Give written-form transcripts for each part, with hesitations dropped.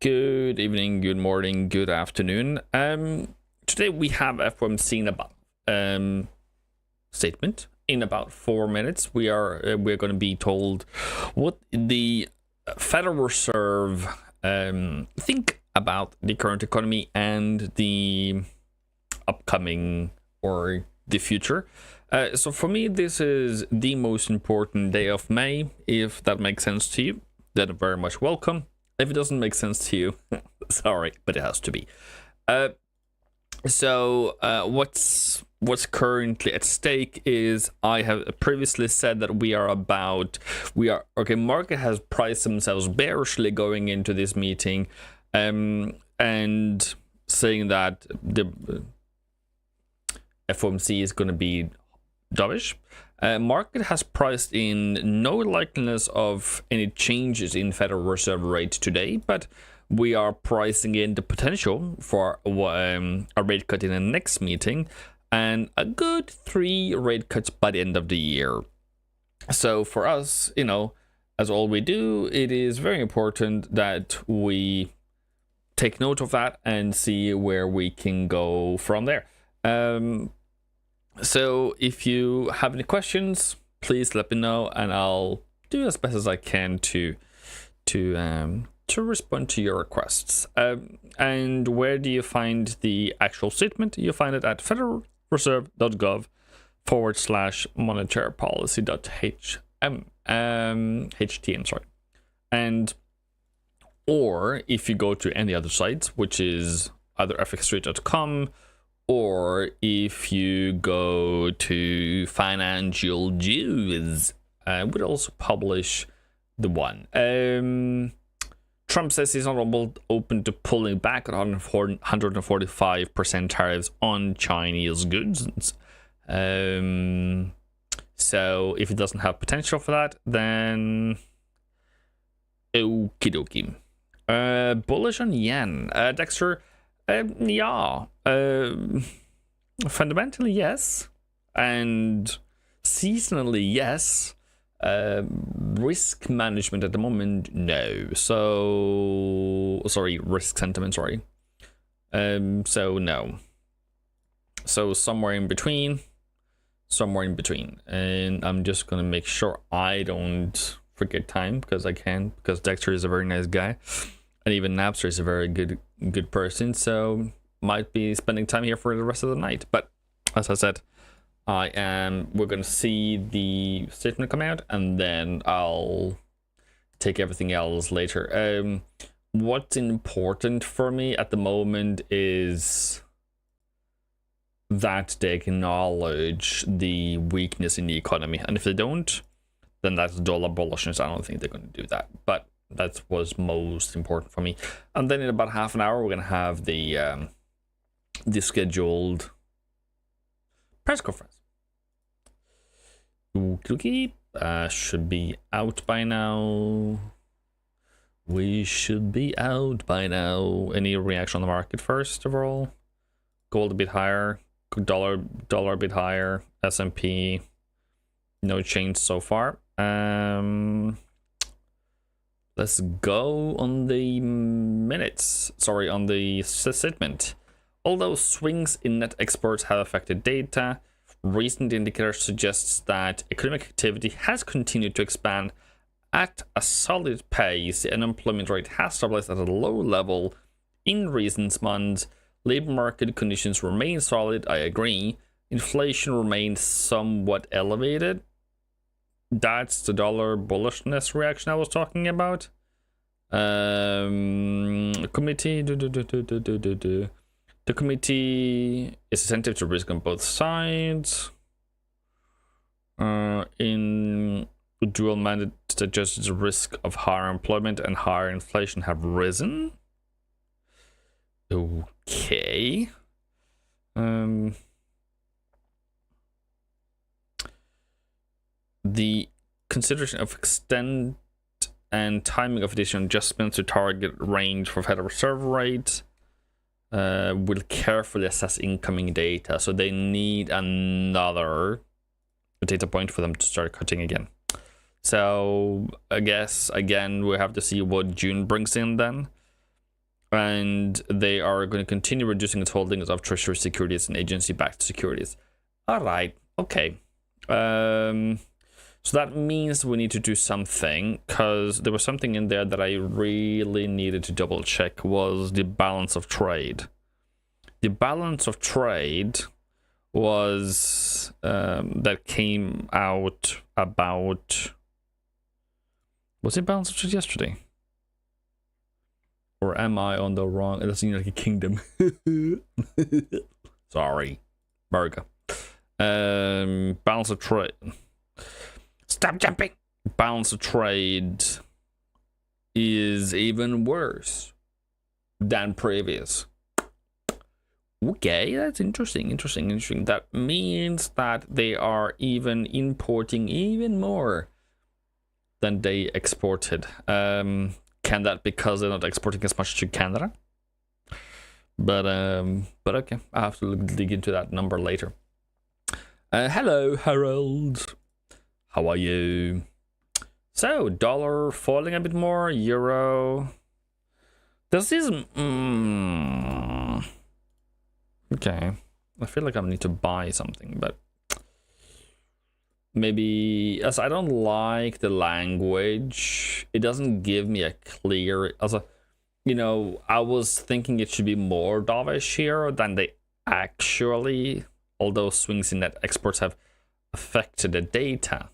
Good evening, good morning, good afternoon. Today we have FOMC about statement. In about 4 minutes, we're going to be told what the Federal Reserve think about the current economy and the upcoming or the future. So for me, this is the most important day of May. If that makes sense to you, then very much welcome. If it doesn't make sense to you, sorry, but it has to be. What's currently at stake is I have previously said that market has priced themselves bearishly going into this meeting, and saying that the FOMC is going to be dovish. Market has priced in no likeliness of any changes in Federal Reserve rate today, but we are pricing in the potential for a rate cut in the next meeting and a good 3 rate cuts by the end of the year. So for us, as all we do, it is very important that we take note of that and see where we can go from there. So if you have any questions, please let me know, and I'll do as best as I can to respond to your requests. And where do you find the actual statement? You find it at federalreserve.gov/monetarypolicy.htm, sorry. And or if you go to any other sites, which is either fxstreet.com, or if you go to Financial Jews, would also publish the one. Trump says he's not open to pulling back on 145% tariffs on Chinese goods. So if it doesn't have potential for that, then okie dokie. Bullish on yen. Dexter, yeah. Fundamentally, yes. And seasonally, yes. Risk management at the moment, no. So, sorry, risk sentiment, sorry. So, no. So, somewhere in between. And I'm just going to make sure I don't forget time, because I can, because Dexter is a very nice guy. And even Napster is a very good person, so might be spending time here for the rest of the night. But as I said, we're gonna see the statement come out, and then I'll take everything else later. What's important for me at the moment is that they acknowledge the weakness in the economy, and if they don't, then that's dollar bullishness. I don't think they're going to do that, but that was most important for me. And then in about half an hour, we're going to have the scheduled press conference. Cookie should be out by now. We should be out by now. Any reaction on the market first of all? Gold a bit higher, dollar a bit higher, S&P no change so far. Let's go on the minutes. Sorry, on the statement. Although swings in net exports have affected data, recent indicators suggests that economic activity has continued to expand at a solid pace. The unemployment rate has stabilized at a low level in recent months. Labor market conditions remain solid, I agree. Inflation remains somewhat elevated. That's the dollar bullishness reaction I was talking about. Committee. The committee is attentive to risk on both sides. In dual mandate suggests the risk of higher employment and higher inflation have risen. Okay. The consideration of extent and timing of additional adjustments to target range for Federal Reserve rate will carefully assess incoming data. So they need another data point for them to start cutting again. So I guess, again, we have to see what June brings in then. and they are going to continue reducing its holdings of treasury securities and agency-backed securities. All right, okay. So that means we need to do something, because there was something in there that I really needed to double check, was the balance of trade. The balance of trade was that came out about, was it balance of trade yesterday? Or am I on the wrong? It doesn't United Kingdom. Sorry, America. Balance of trade. Stop jumping. Balance of trade is even worse than previous. Okay, that's interesting. That means that they are even importing even more than they exported. Can that because they're not exporting as much to Canada? But okay, I have to dig into that number later. Hello, Harold. How are you? So, dollar falling a bit more, euro. Does this... Okay, I feel like I need to buy something, but maybe, as I don't like the language, it doesn't give me a clear, I was thinking it should be more dovish here than they actually, although swings in net exports have affected the data.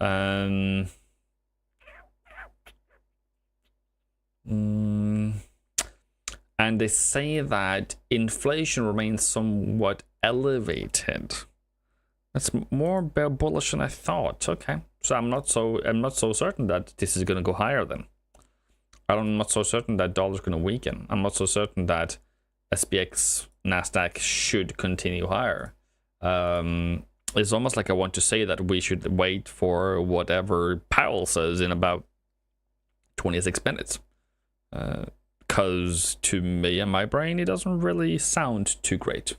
And they say that inflation remains somewhat elevated. That's more bullish than I thought. Okay, so I'm not so certain that this is gonna go higher then. I'm not so certain that dollar's gonna weaken. I'm not so certain that SPX Nasdaq should continue higher. It's almost like I want to say that we should wait for whatever Powell says in about 26 minutes. Because to me and my brain, it doesn't really sound too great.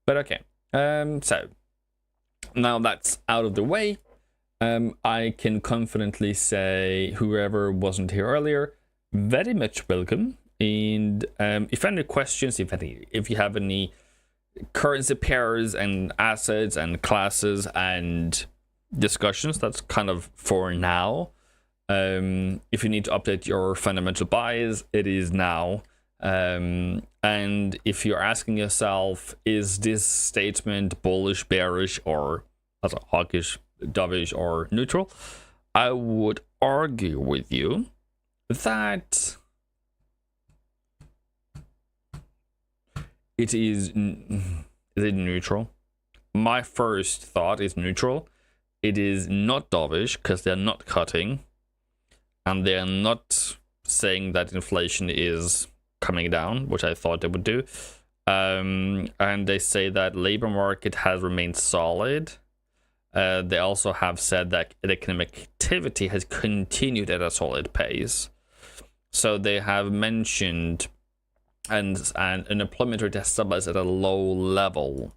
But okay. So now that's out of the way, I can confidently say whoever wasn't here earlier, very much welcome. And if any questions, if you have any currency pairs and assets and classes and discussions, that's kind of for now. If you need to update your fundamental buys, it is now. And if you're asking yourself, is this statement bullish, bearish, or hawkish, dovish, or neutral, I would argue with you that it is it neutral? My first thought is neutral. It is not dovish because they're not cutting, and they're not saying that inflation is coming down, which I thought they would do. And they say that labor market has remained solid. They also have said that economic activity has continued at a solid pace. So they have mentioned and unemployment rate has stabilized at a low level.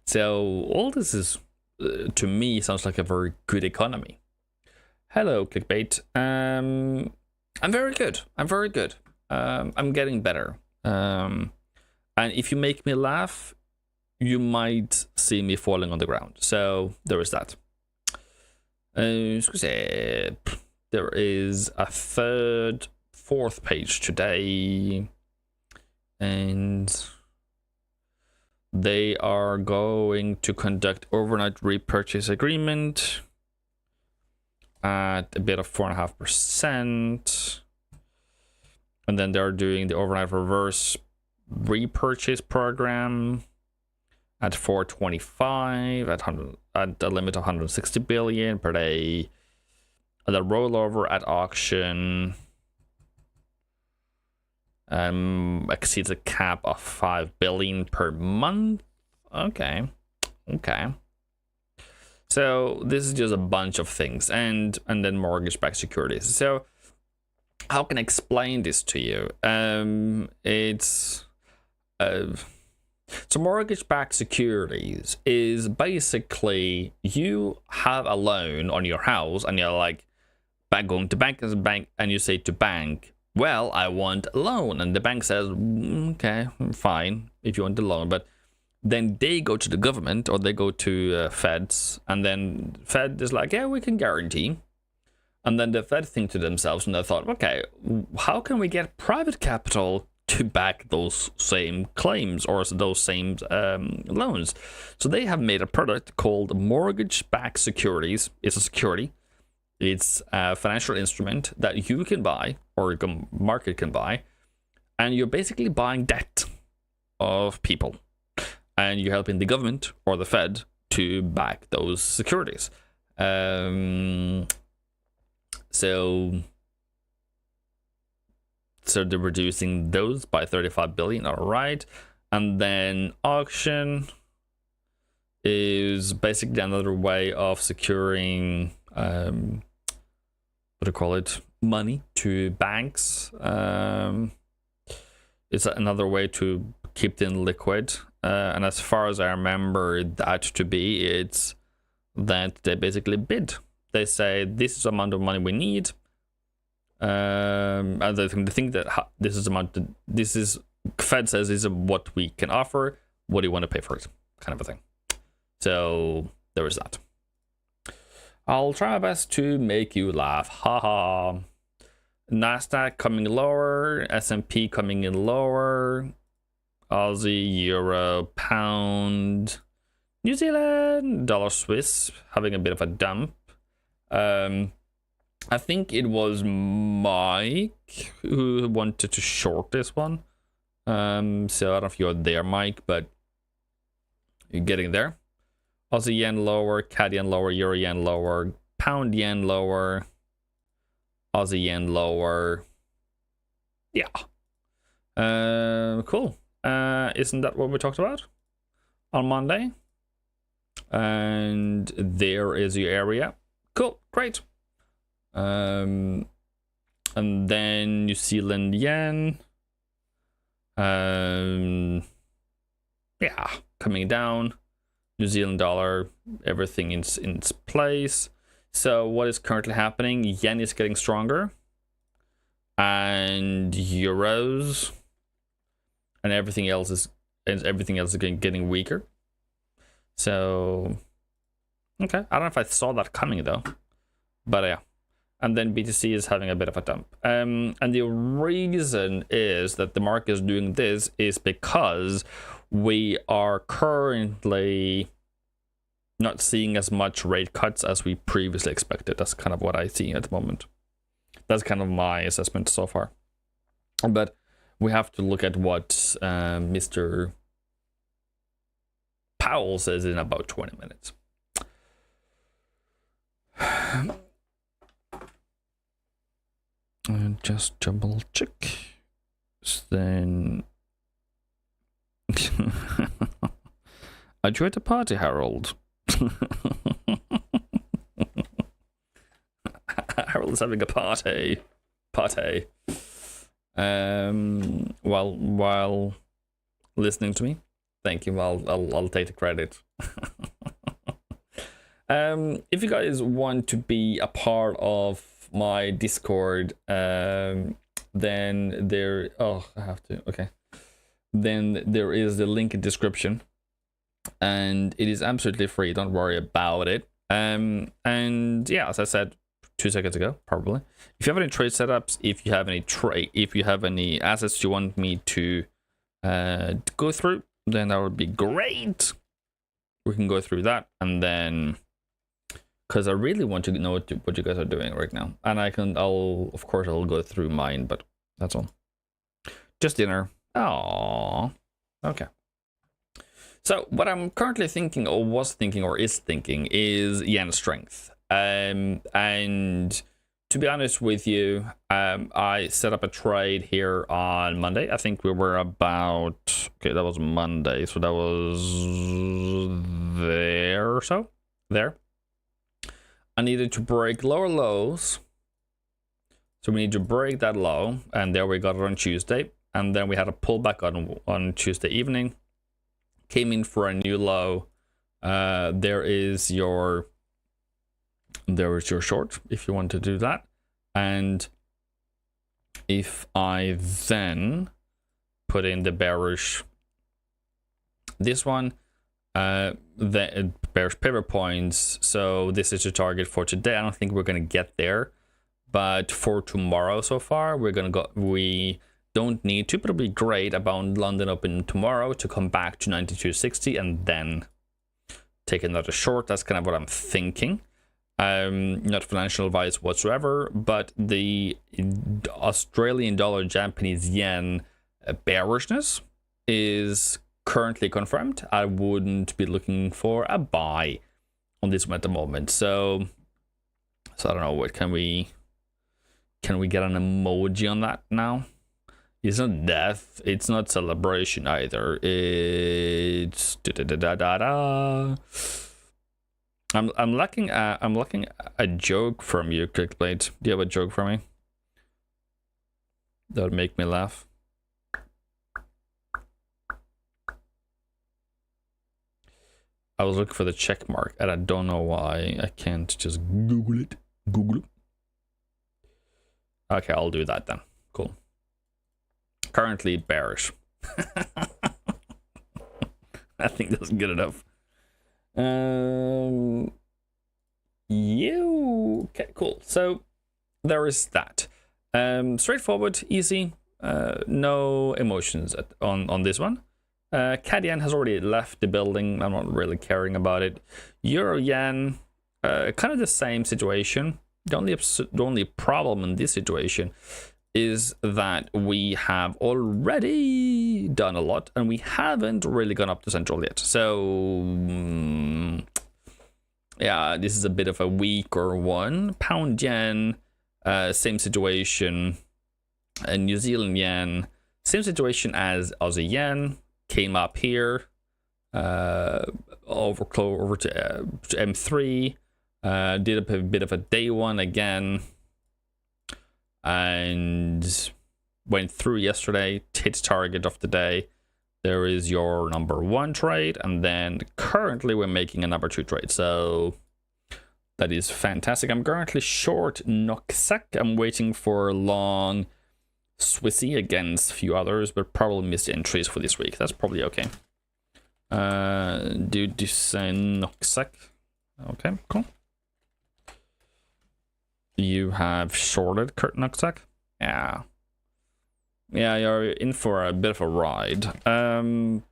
So all this is, to me, sounds like a very good economy. Hello, clickbait. I'm very good. I'm getting better. And if you make me laugh, you might see me falling on the ground. So there is that. There is a fourth page today. And they are going to conduct overnight repurchase agreement at a bit of 4.5%. And then they're doing the overnight reverse repurchase program at 425 at a limit of 160 billion per day. And the rollover at auction exceeds a cap of 5 billion per month. Okay. So this is just a bunch of things, and then mortgage-backed securities. So how can I explain this to you? So mortgage-backed securities is basically you have a loan on your house, and you're like going to bank as a bank, and you say to bank, well, I want a loan. And the bank says, okay, fine, if you want the loan. But then they go to the government, or they go to Feds, and then Fed is like, yeah, we can guarantee. And then the Fed think to themselves, and they thought, okay, how can we get private capital to back those same claims or those same loans? So they have made a product called mortgage-backed securities. It's a security. It's a financial instrument that you can buy, or the market can buy, and you're basically buying debt of people, and you're helping the government or the Fed to back those securities. So they're reducing those by 35 billion. All right. And then auction is basically another way of securing what do you call it, money to banks. It's another way to keep them liquid. And as far as I remember that to be, it's that they basically bid. They say this is the amount of money we need. And they think that this is amount. This is Fed says this is what we can offer. What do you want to pay for it? Kind of a thing. So there is that. I'll try my best to make you laugh. Haha. Nasdaq coming lower. S&P coming in lower. Aussie, Euro, Pound, New Zealand, Dollar Swiss having a bit of a dump. I think it was Mike who wanted to short this one. So I don't know if you're there, Mike, but you're getting there. Aussie yen lower, CAD yen lower, Euro yen lower, Pound yen lower, Aussie yen lower. Yeah. Cool. Isn't that what we talked about on Monday? And there is your area. Cool, great. And then New Zealand yen. Yeah, coming down. New Zealand dollar, everything is in its place. So what is currently happening? Yen is getting stronger, and euros, and everything else is getting weaker. So okay, I don't know if I saw that coming though, but yeah. And then BTC is having a bit of a dump. And the reason is that the market is doing this is because we are currently not seeing as much rate cuts as we previously expected. That's kind of what I see at the moment. That's kind of my assessment so far. But we have to look at what Mr. Powell says in about 20 minutes. And just double check. Then are you at a party, Harold? Harold is having a party. While listening to me. Thank you. I'll take the credit. If you guys want to be a part of my Discord, then there. Oh, I have to. Okay. Then there is the link in description, and it is absolutely free. Don't worry about it. And yeah, as I said 2 seconds ago, probably. If you have any trade setups, if you have any assets you want me to go through, then that would be great. We can go through that, and then because I really want to know what you guys are doing right now, and I'll go through mine, but that's all. Just dinner. Aww. Okay. So what I'm currently thinking, or was thinking, or is thinking, is yen strength. And to be honest with you, I set up a trade here on Monday. I think we were about, okay, that was Monday, so that was there or so. There. I needed to break lower lows. So we need to break that low, and there we got it on Tuesday. And then we had a pullback on Tuesday evening. Came in for a new low. There is your short if you want to do that. And if I then put in the bearish, this one, the bearish pivot points. So this is the target for today. I don't think we're gonna get there, but for tomorrow so far, we're gonna go. We don't need to, but it'll be great about London Open tomorrow to come back to 92.60 and then take another short. That's kind of what I'm thinking. Not financial advice whatsoever, but the Australian dollar, Japanese yen bearishness is currently confirmed. I wouldn't be looking for a buy on this one at the moment. So I don't know, what can we get an emoji on that now? It's not death, it's not celebration either. It's I'm lacking a joke from you, Clickblade. Do you have a joke for me that would make me laugh? I was looking for the check mark and I don't know why I can't just Google it. Okay, I'll do that then. Cool. Currently bearish. I think that's good enough. Okay, cool. So there is that. Straightforward, easy, no emotions on this one. CAD yen has already left the building. I'm not really caring about it. Euro yen, kind of the same situation. The only problem in this situation is that we have already done a lot and we haven't really gone up to central yet. So yeah, this is a bit of a weaker one. Pound yen, same situation. New Zealand yen, same situation as Aussie yen. Came up here, over to M3, did a bit of a day one again, and went through yesterday, hit target of the day. There is your number one trade, and then currently we're making a number two trade. So that is fantastic. I'm currently short NOK/SEK. I'm waiting for long Swissy against a few others, but probably missed entries for this week. That's probably okay. Do this NOK/SEK. Okay, cool. You have shorted Kurt NOK/SEK. Yeah, you're in for a bit of a ride. And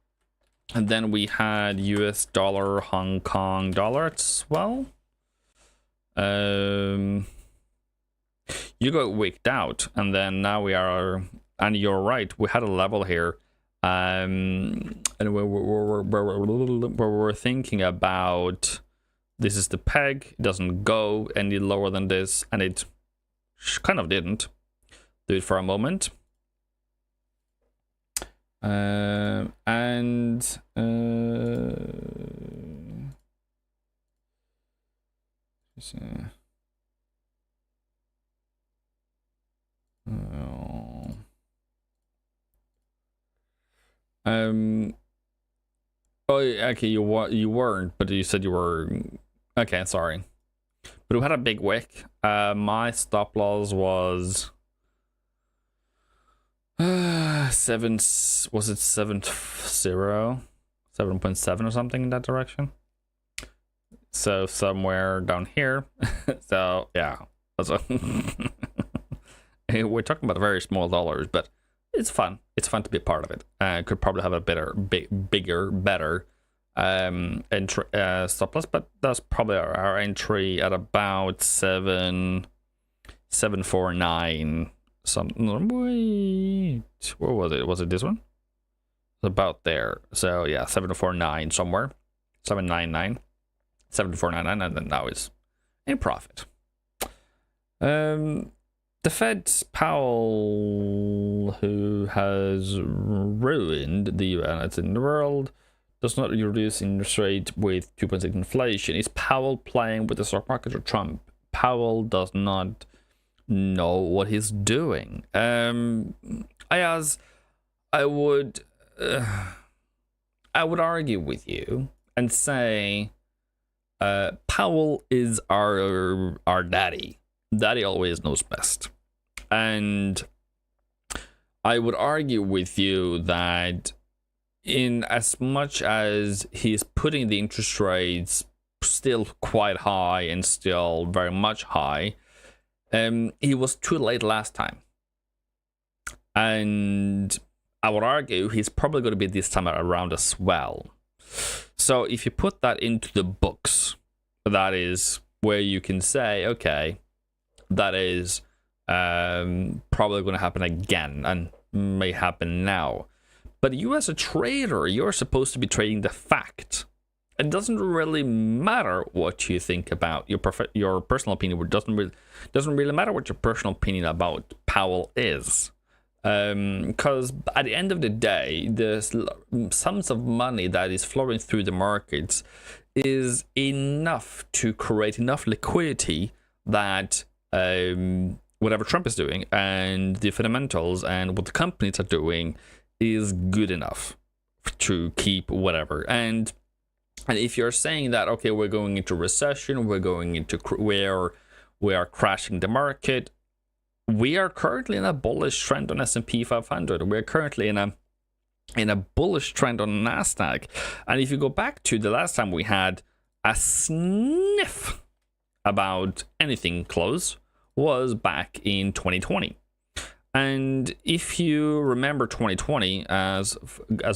then we had US dollar, Hong Kong dollar as well. You got wicked out, and then now we are, and you're right, we had a level here, and we're thinking about, this is the peg, it doesn't go any lower than this, and it kind of didn't do it for a moment. Oh, okay, you weren't, but you said you were. Okay, sorry. But we had a big wick. My stop loss was 7.0, 7.7 or something in that direction. So somewhere down here. So yeah, that's we're talking about very small dollars, but it's fun. It's fun to be part of it. Could probably have a better entry stop loss, but that's probably our entry at about 749. Wait, where was it? Was it this one? About there. So yeah, 749 somewhere, 799, 7499, and then now it's in profit. The Fed's Powell, who has ruined the U.S. in the world, does not reduce interest rate with 2.6 inflation. Is Powell playing with the stock market or Trump? Powell does not know what he's doing. I would argue with you and say Powell is our daddy. Daddy always knows best. And I would argue with you that in as much as he's putting the interest rates still quite high and still very much high, he was too late last time. And I would argue he's probably going to be this time around as well. So if you put that into the books, that is where you can say, okay, that is probably going to happen again and may happen now. But you as a trader, you're supposed to be trading the fact. It doesn't really matter what you think about your personal opinion. It doesn't really matter what your personal opinion about Powell is. Because at the end of the day, the sums of money that is flowing through the markets is enough to create enough liquidity that whatever Trump is doing and the fundamentals and what the companies are doing is good enough to keep whatever. And if you're saying that, okay, we're going into recession, we're going into where we are crashing the market, we are currently in a bullish trend on S&P 500. We're currently in a bullish trend on Nasdaq. And if you go back to the last time we had a sniff about anything close, was back in 2020. And if you remember 2020 as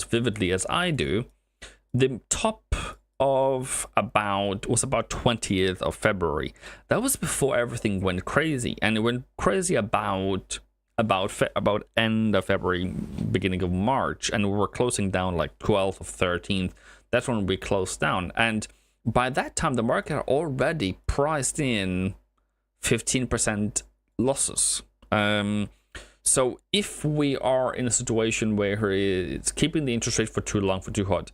vividly as I do, the top of about 20th of February. That was before everything went crazy, and it went crazy about end of February, beginning of March, and we were closing down like 12th or 13th. That's when we closed down, and by that time the market had already priced in 15% losses. So if we are in a situation where it's keeping the interest rate for too long, for too hot,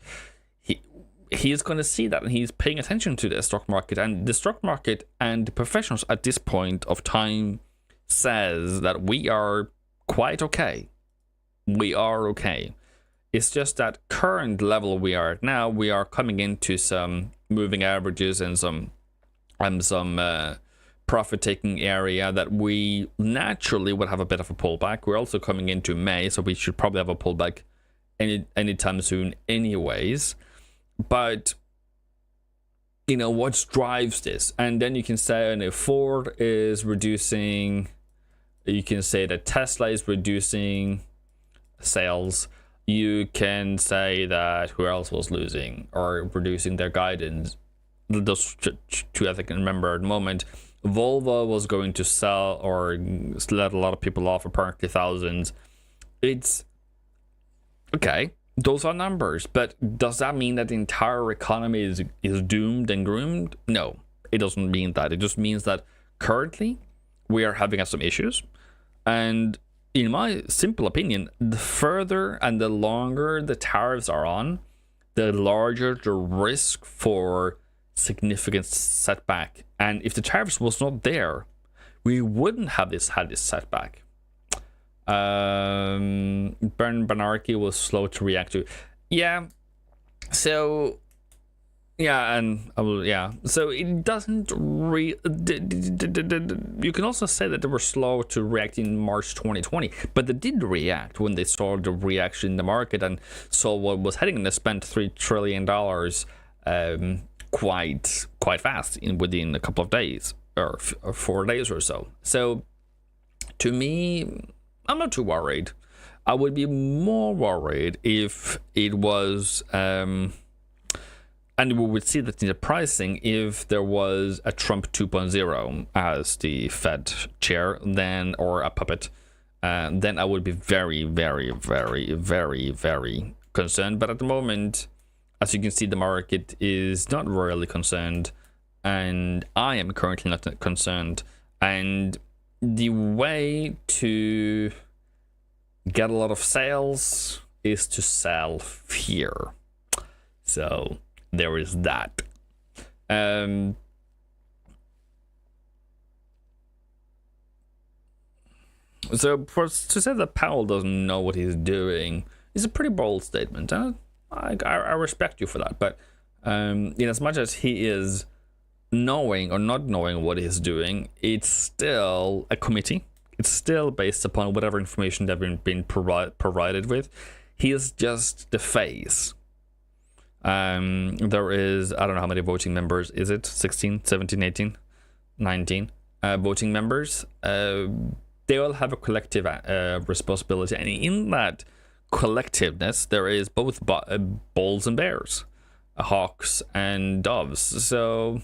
he's going to see that, and he's paying attention to the stock market. And the stock market and the professionals at this point of time says that we are quite okay. We are okay. It's just that current level we are at now, we are coming into some moving averages and some profit-taking area that we naturally would have a bit of a pullback. We're also coming into May, so we should probably have a pullback anytime soon anyways. But what drives this? And then you can say Ford is reducing, you can say that Tesla is reducing sales. You can say that who else was losing or reducing their guidance. Those two I think I remember at the moment. Volvo was going to sell or let a lot of people off, apparently thousands. It's okay. Those are numbers, but does that mean that the entire economy is doomed and groomed? No, it doesn't mean that. It just means that currently we are having some issues. And in my simple opinion, the further and the longer the tariffs are on, the larger the risk for significant setback. And if the tariffs was not there, we wouldn't have had this setback. Bernanke was slow to react to. So it doesn't you can also say that they were slow to react in March 2020, but they did react when they saw the reaction in the market and saw what was heading, and they spent $3 trillion quite fast within a couple of days or 4 days or so. So to me, I'm not too worried. I would be more worried if it was, and we would see that in the pricing, if there was a Trump 2.0 as the Fed chair, then, or a puppet, then I would be very, very, very, very, very concerned. But at the moment, as you can see, the market is not really concerned, and I am currently not concerned. And the way to get a lot of sales is to sell fear. So there is that. So to say that Powell doesn't know what he's doing is a pretty bold statement. I respect you for that. But in as much as he is knowing or not knowing what he's doing, it's still a committee. It's still based upon whatever information they've been provided with. He is just the face. There is, I don't know how many voting members. Is it 16, 17, 18, 19 voting members? They all have a collective responsibility. And in that collectiveness, there is both bulls and bears, hawks and doves. So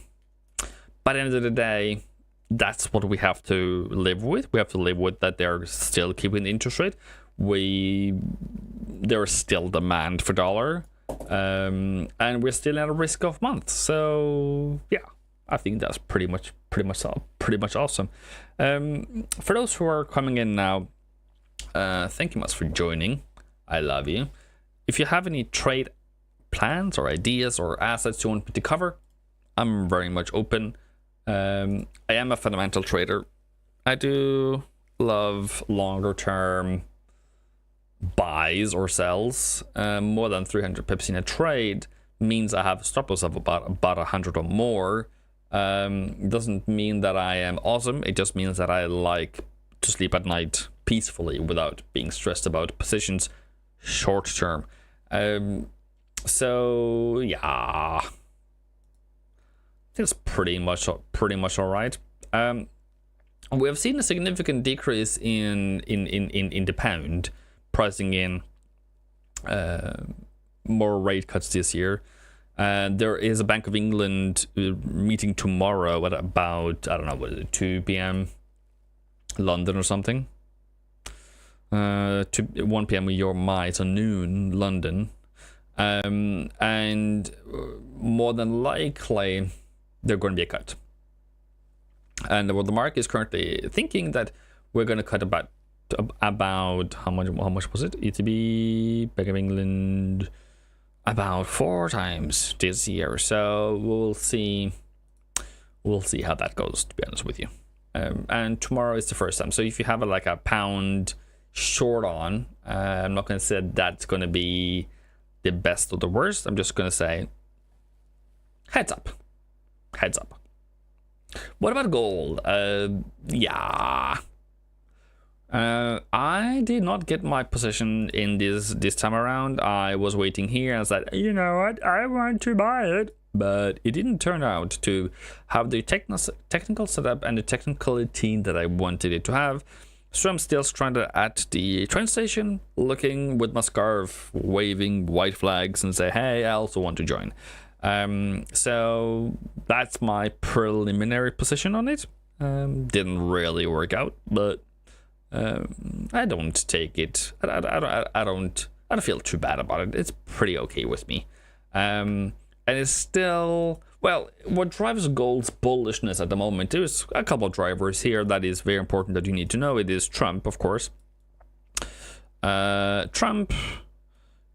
by the end of the day, that's what we have to live with. We have to live with that they're still keeping the interest rate. There is still demand for dollar, and we're still at a risk off month. So yeah, I think that's pretty much awesome. For those who are coming in now, thank you much for joining. I love you. If you have any trade plans or ideas or assets you want me to cover, I'm very much open. I am a fundamental trader. I do love longer term buys or sells. More than 300 pips in a trade means I have a stop loss of about 100 or more. Doesn't mean that I am awesome. It just means that I like to sleep at night peacefully without being stressed about positions short term. So yeah, it's pretty much all right. We have seen a significant decrease in the pound, pricing in more rate cuts this year. There is a Bank of England meeting tomorrow at about, I don't know, what is it, 2 p.m. London or something. 1 p.m. my, so noon London. And more than likely they're going to be a cut. And what the market is currently thinking that we're going to cut about how much was it? ECB, Bank of England, about 4 times this year. So we'll see how that goes, to be honest with you. And tomorrow is the first time. So if you have a pound short on, I'm not going to say that's going to be the best or the worst. I'm just going to say heads up. What about gold? Yeah. I did not get my position in this time around. I was waiting here and I said, you know what, I want to buy it. But it didn't turn out to have the technical setup and the technicality that I wanted it to have. So I'm still stranded at the train station, looking with my scarf, waving white flags and say, hey, I also want to join. So that's my preliminary position on it. Didn't really work out, but I don't take it. I don't feel too bad about it. It's pretty okay with me. And it's still, well, what drives gold's bullishness at the moment, there's a couple of drivers here that is very important that you need to know. It is Trump, of course. Trump.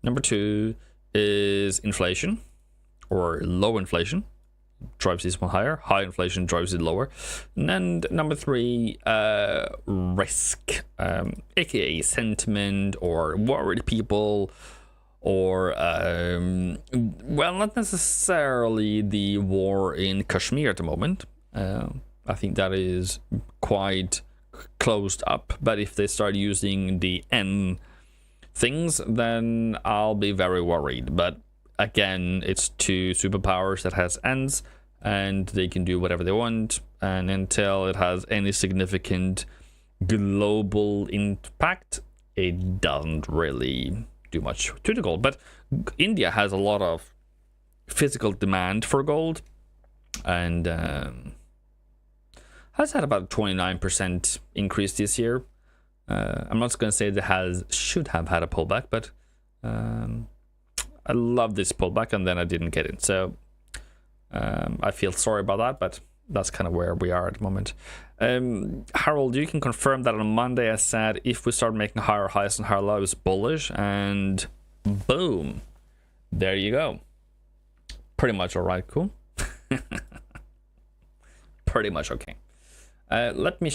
Number 2 is inflation, or low inflation. Drives this one higher. High inflation drives it lower. And number 3, risk, aka sentiment or worried people, or well, not necessarily the war in Kashmir at the moment. I think that is quite closed up, but if they start using the N things, then I'll be very worried. But again, it's 2 superpowers that has ends, and they can do whatever they want, and until it has any significant global impact, it doesn't really do much to the gold. But India has a lot of physical demand for gold, and has had about a 29% increase this year. I'm not going to say that should have had a pullback, but I love this pullback, and then I didn't get it. So I feel sorry about that, but that's kind of where we are at the moment. Harold, you can confirm that on Monday I said if we start making higher highs and higher lows, bullish, and boom, there you go. Pretty much all right, cool. Pretty much okay. Let me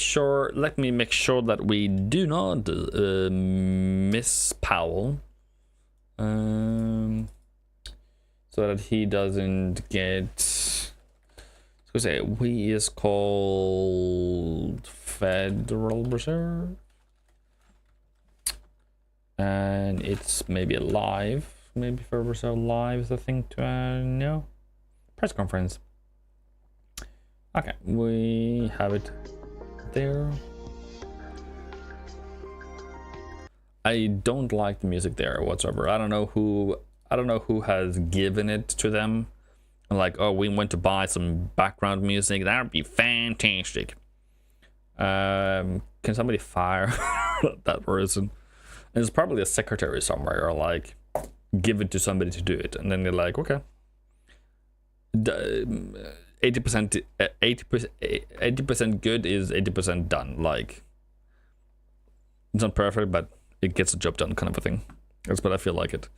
make sure that we do not miss Powell, so that he doesn't get. Say we is called Federal Reserve. And it's maybe live. Maybe Federal Reserve Live is the thing to know. Press conference. Okay, we have it there. I don't like the music there whatsoever. I don't know who has given it to them. Like, oh, we went to buy some background music. That would be fantastic. Can somebody fire that person? It's probably a secretary somewhere, or like give it to somebody to do it, and then they're like, okay. 80% good is 80% done. Like, it's not perfect, but it gets the job done, kind of a thing. That's what I feel like it.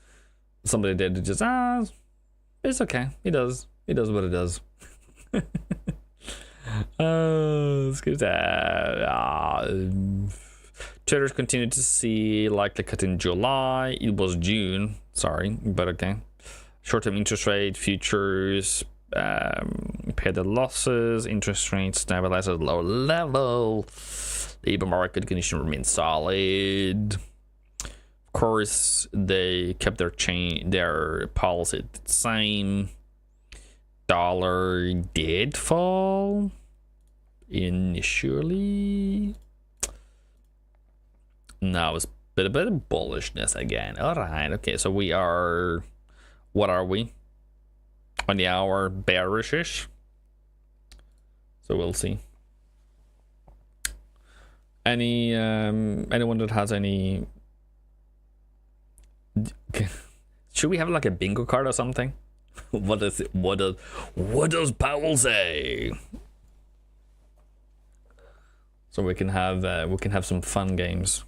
Somebody did just it's okay. He does what he does. It's good. Traders continue to see likely cut in July. It was June, sorry, but okay. Short-term interest rate futures pay the losses. Interest rates stabilize at a lower level. Labor market condition remains solid. Of course, they kept their policy the same. Dollar did fall initially. Now it's a bit of bullishness again. All right, okay, so we are, what are we? On the hour, bearish-ish. So we'll see. Anyone that has any? Should we have like a bingo card or something? What does Powell say? So we can have some fun games.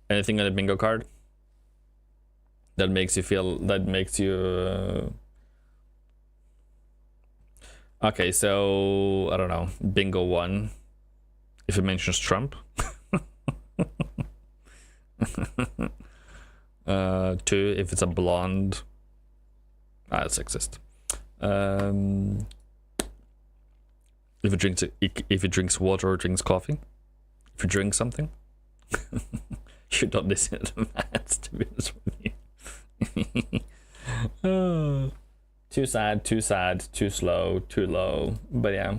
Anything on a bingo card that makes you okay, so I don't know, bingo 1 if it mentions Trump. 2 if it's a blonde. It's sexist. If it drinks water or drinks coffee. If you drink something. Should not listen to the maths, to be honest with you. Too sad, too slow, too low. But yeah,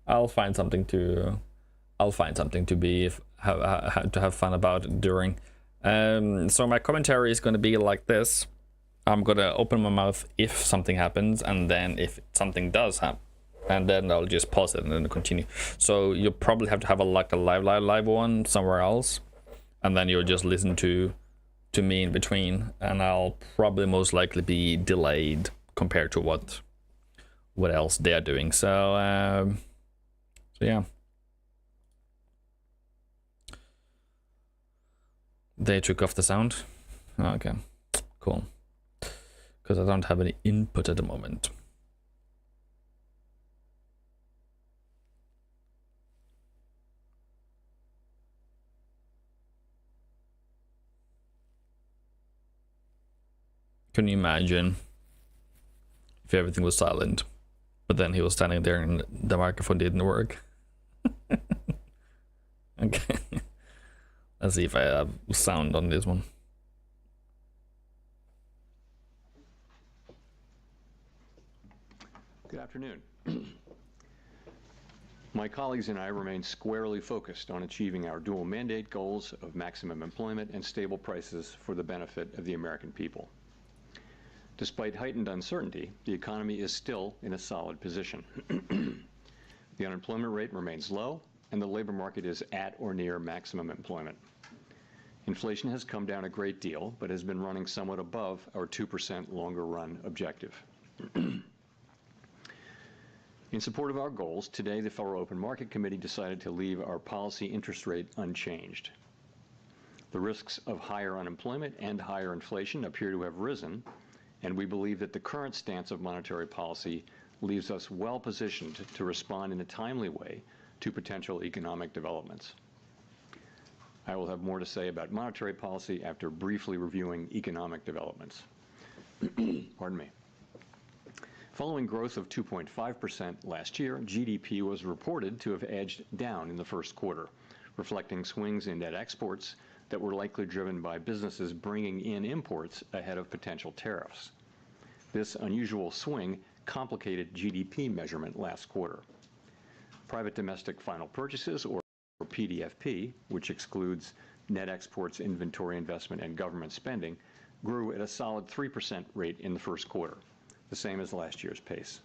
I'll find something to have fun about during. So my commentary is going to be like this. I'm going to open my mouth if something happens, and then if something does happen, and then I'll just pause it and then continue. So you'll probably have to have a live one somewhere else, and then you'll just listen to me in between, and I'll probably most likely be delayed compared to what else they're doing. So yeah, they took off the sound. Okay, cool, because I don't have any input at the moment. Can you imagine if everything was silent, but then he was standing there and the microphone didn't work? Okay. Let's see if I have sound on this one. Good afternoon. My colleagues and I remain squarely focused on achieving our dual mandate goals of maximum employment and stable prices for the benefit of the American people. Despite heightened uncertainty, the economy is still in a solid position. The unemployment rate remains low, and the labor market is at or near maximum employment. Inflation has come down a great deal, but has been running somewhat above our 2% longer run objective. In support of our goals, today the Federal Open Market Committee decided to leave our policy interest rate unchanged. The risks of higher unemployment and higher inflation appear to have risen, and we believe that the current stance of monetary policy leaves us well positioned to respond in a timely way to potential economic developments. I will have more to say about monetary policy after briefly reviewing economic developments. Pardon me. Following growth of 2.5% last year, GDP was reported to have edged down in the first quarter, reflecting swings in net exports that were likely driven by businesses bringing in imports ahead of potential tariffs. This unusual swing complicated GDP measurement last quarter. Private domestic final purchases, or PDFP, which excludes net exports, inventory investment, and government spending, grew at a solid 3% rate in the first quarter, the same as last year's pace.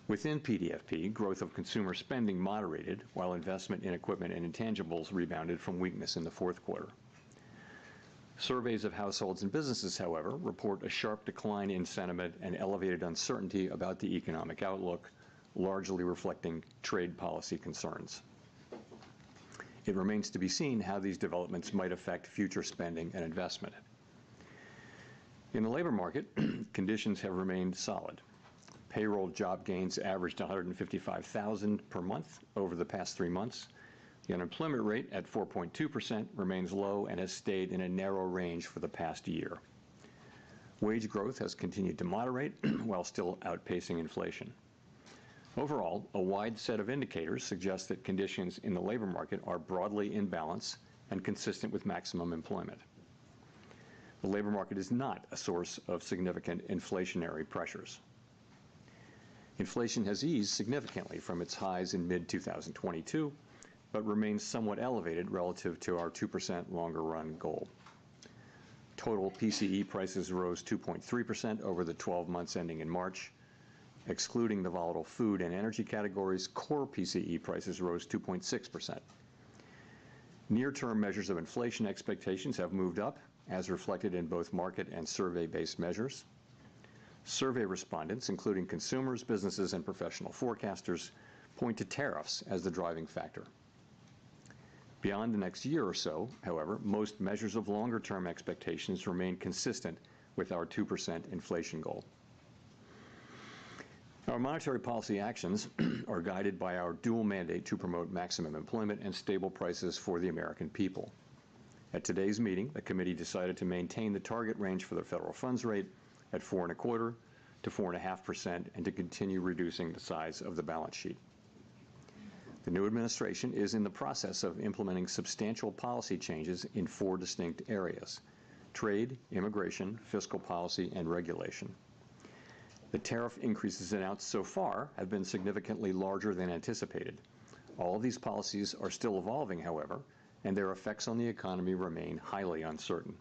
Within PDFP, growth of consumer spending moderated, while investment in equipment and intangibles rebounded from weakness in the fourth quarter. Surveys of households and businesses, however, report a sharp decline in sentiment and elevated uncertainty about the economic outlook, largely reflecting trade policy concerns. It remains to be seen how these developments might affect future spending and investment. In the labor market, conditions have remained solid. Payroll job gains averaged 155,000 per month over the past 3 months. The unemployment rate at 4.2% remains low and has stayed in a narrow range for the past year. Wage growth has continued to moderate while still outpacing inflation. Overall, a wide set of indicators suggest that conditions in the labor market are broadly in balance and consistent with maximum employment. The labor market is not a source of significant inflationary pressures. Inflation has eased significantly from its highs in mid-2022, but remains somewhat elevated relative to our 2% longer-run goal. Total PCE prices rose 2.3% over the 12 months ending in March. Excluding the volatile food and energy categories, core PCE prices rose 2.6%. Near-term measures of inflation expectations have moved up, as reflected in both market and survey-based measures. Survey respondents, including consumers, businesses, and professional forecasters, point to tariffs as the driving factor. Beyond the next year or so, however, most measures of longer-term expectations remain consistent with our 2% inflation goal. Our monetary policy actions are guided by our dual mandate to promote maximum employment and stable prices for the American people. At today's meeting, the committee decided to maintain the target range for the federal funds rate at 4.25% to 4.5% and to continue reducing the size of the balance sheet. The new administration is in the process of implementing substantial policy changes in 4 distinct areas: trade, immigration, fiscal policy, and regulation. The tariff increases announced so far have been significantly larger than anticipated. All of these policies are still evolving, however, and their effects on the economy remain highly uncertain.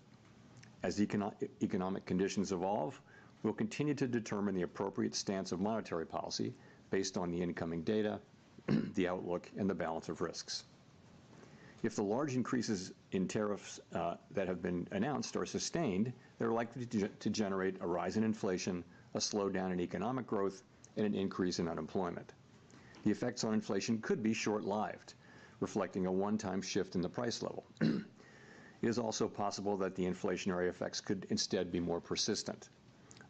As economic conditions evolve, we'll continue to determine the appropriate stance of monetary policy based on the incoming data, the outlook, and the balance of risks. If the large increases in tariffs that have been announced are sustained, they're likely to generate a rise in inflation, a slowdown in economic growth, and an increase in unemployment. The effects on inflation could be short-lived, reflecting a one-time shift in the price level. It is also possible that the inflationary effects could instead be more persistent.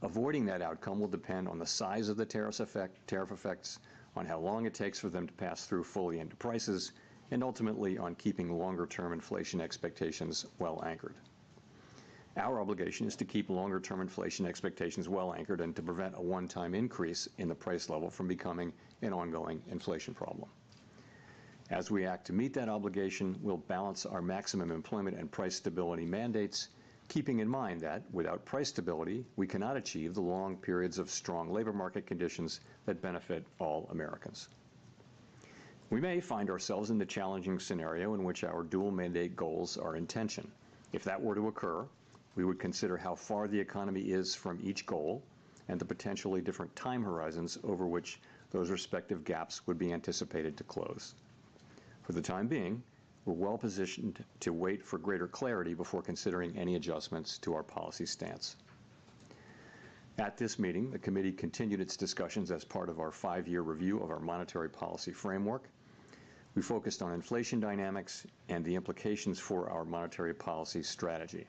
Avoiding that outcome will depend on the size of the tariff effects, on how long it takes for them to pass through fully into prices, and ultimately on keeping longer-term inflation expectations well anchored. Our obligation is to keep longer-term inflation expectations well anchored and to prevent a one-time increase in the price level from becoming an ongoing inflation problem. As we act to meet that obligation, we'll balance our maximum employment and price stability mandates, keeping in mind that without price stability, we cannot achieve the long periods of strong labor market conditions that benefit all Americans. We may find ourselves in the challenging scenario in which our dual mandate goals are in tension. If that were to occur, we would consider how far the economy is from each goal and the potentially different time horizons over which those respective gaps would be anticipated to close. For the time being, we're well positioned to wait for greater clarity before considering any adjustments to our policy stance. At this meeting, the committee continued its discussions as part of our 5-year review of our monetary policy framework. We focused on inflation dynamics and the implications for our monetary policy strategy.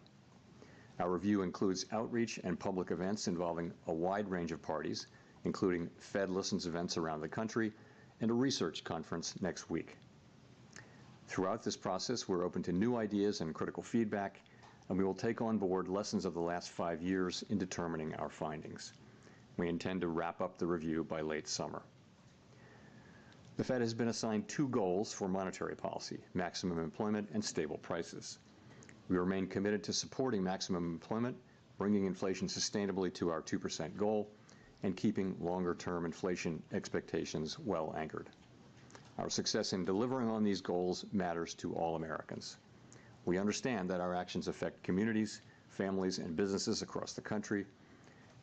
Our review includes outreach and public events involving a wide range of parties, including Fed Listens events around the country and a research conference next week. Throughout this process, we're open to new ideas and critical feedback, and we will take on board lessons of the last 5 years in determining our findings. We intend to wrap up the review by late summer. The Fed has been assigned 2 goals for monetary policy: maximum employment and stable prices. We remain committed to supporting maximum employment, bringing inflation sustainably to our 2% goal, and keeping longer-term inflation expectations well anchored. Our success in delivering on these goals matters to all Americans. We understand that our actions affect communities, families, and businesses across the country.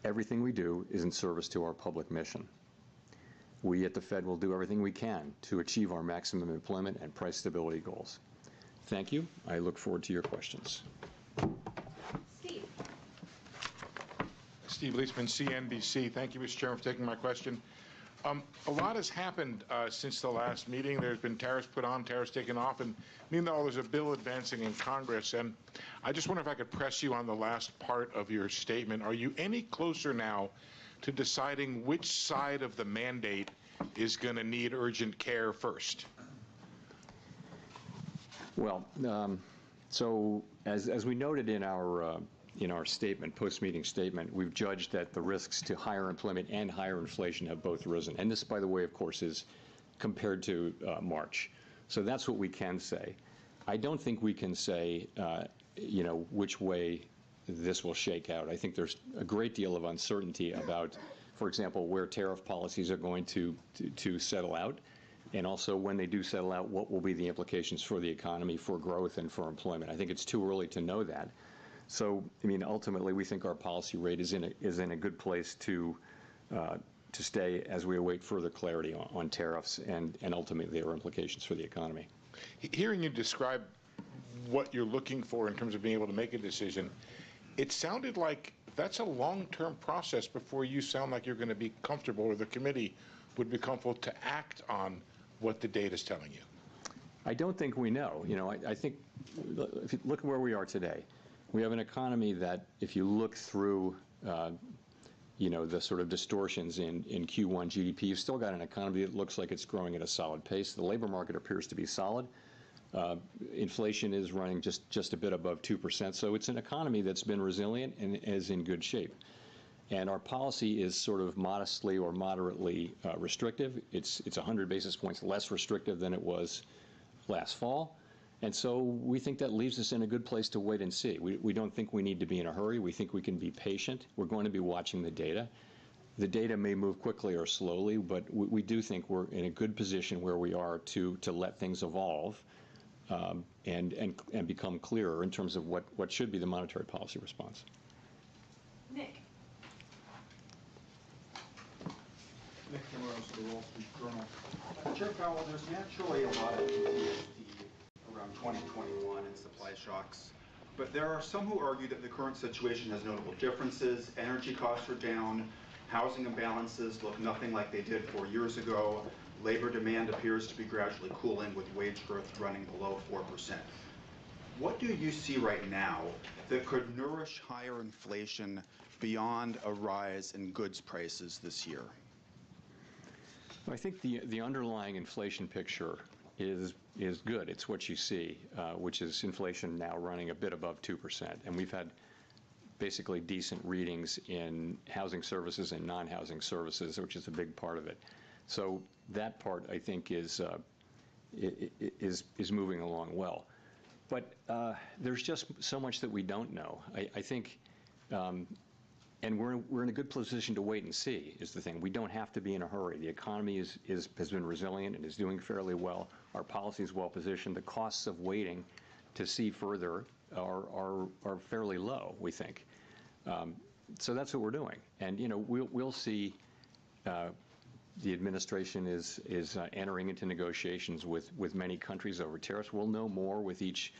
Everything we do is in service to our public mission. We at the Fed will do everything we can to achieve our maximum employment and price stability goals. Thank you. I look forward to your questions. Steve. Steve Leisman, CNBC. Thank you, Mr. Chairman, for taking my question. A lot has happened since the last meeting. There's been tariffs put on, tariffs taken off, and meanwhile there's a bill advancing in Congress. And I just wonder if I could press you on the last part of your statement. Are you any closer now to deciding which side of the mandate is going to need urgent care first? Well, so as we noted in our statement, post-meeting statement, we've judged that the risks to higher employment and higher inflation have both risen. And this, by the way, of course, is compared to March. So that's what we can say. I don't think we can say, which way this will shake out. I think there's a great deal of uncertainty about, for example, where tariff policies are going to settle out, and also when they do settle out, what will be the implications for the economy, for growth, and for employment. I think it's too early to know that. So, I mean, ultimately, we think our policy rate is in a good place to stay as we await further clarity on tariffs and ultimately their implications for the economy. Hearing you describe what you're looking for in terms of being able to make a decision, it sounded like that's a long-term process before you sound like you're going to be comfortable, or the committee would be comfortable to act on what the data is telling you. I don't think we know. I think if you look at where we are today, we have an economy that, if you look through, the sort of distortions in Q1 GDP, you've still got an economy that looks like it's growing at a solid pace. The labor market appears to be solid. Inflation is running just a bit above 2%. So it's an economy that's been resilient and is in good shape. And our policy is sort of modestly or moderately restrictive. It's 100 basis points less restrictive than it was last fall. And so we think that leaves us in a good place to wait and see. We don't think we need to be in a hurry. We think we can be patient. We're going to be watching the data. The data may move quickly or slowly, but we do think we're in a good position where we are to let things evolve and become clearer in terms of what should be the monetary policy response. Nick. Nick Timmeros of the Wall Street Journal. Chair Powell, there's naturally a lot of PTSD around 2021 and supply shocks, but there are some who argue that the current situation has notable differences. Energy costs are down, housing imbalances look nothing like they did 4 years ago, labor demand appears to be gradually cooling with wage growth running below 4%. What do you see right now that could nourish higher inflation beyond a rise in goods prices this year? I think the underlying inflation picture is good. It's what you see, which is inflation now running a bit above 2%. And we've had basically decent readings in housing services and non-housing services, which is a big part of it. So that part, I think, is moving along well. But there's just so much that we don't know. I think, and we're in a good position to wait and see, is the thing. We don't have to be in a hurry. The economy has been resilient and is doing fairly well. Our policy is well positioned. The costs of waiting to see further are fairly low, we think. So that's what we're doing. And we'll see. The administration is entering into negotiations with many countries over tariffs. We'll know more with each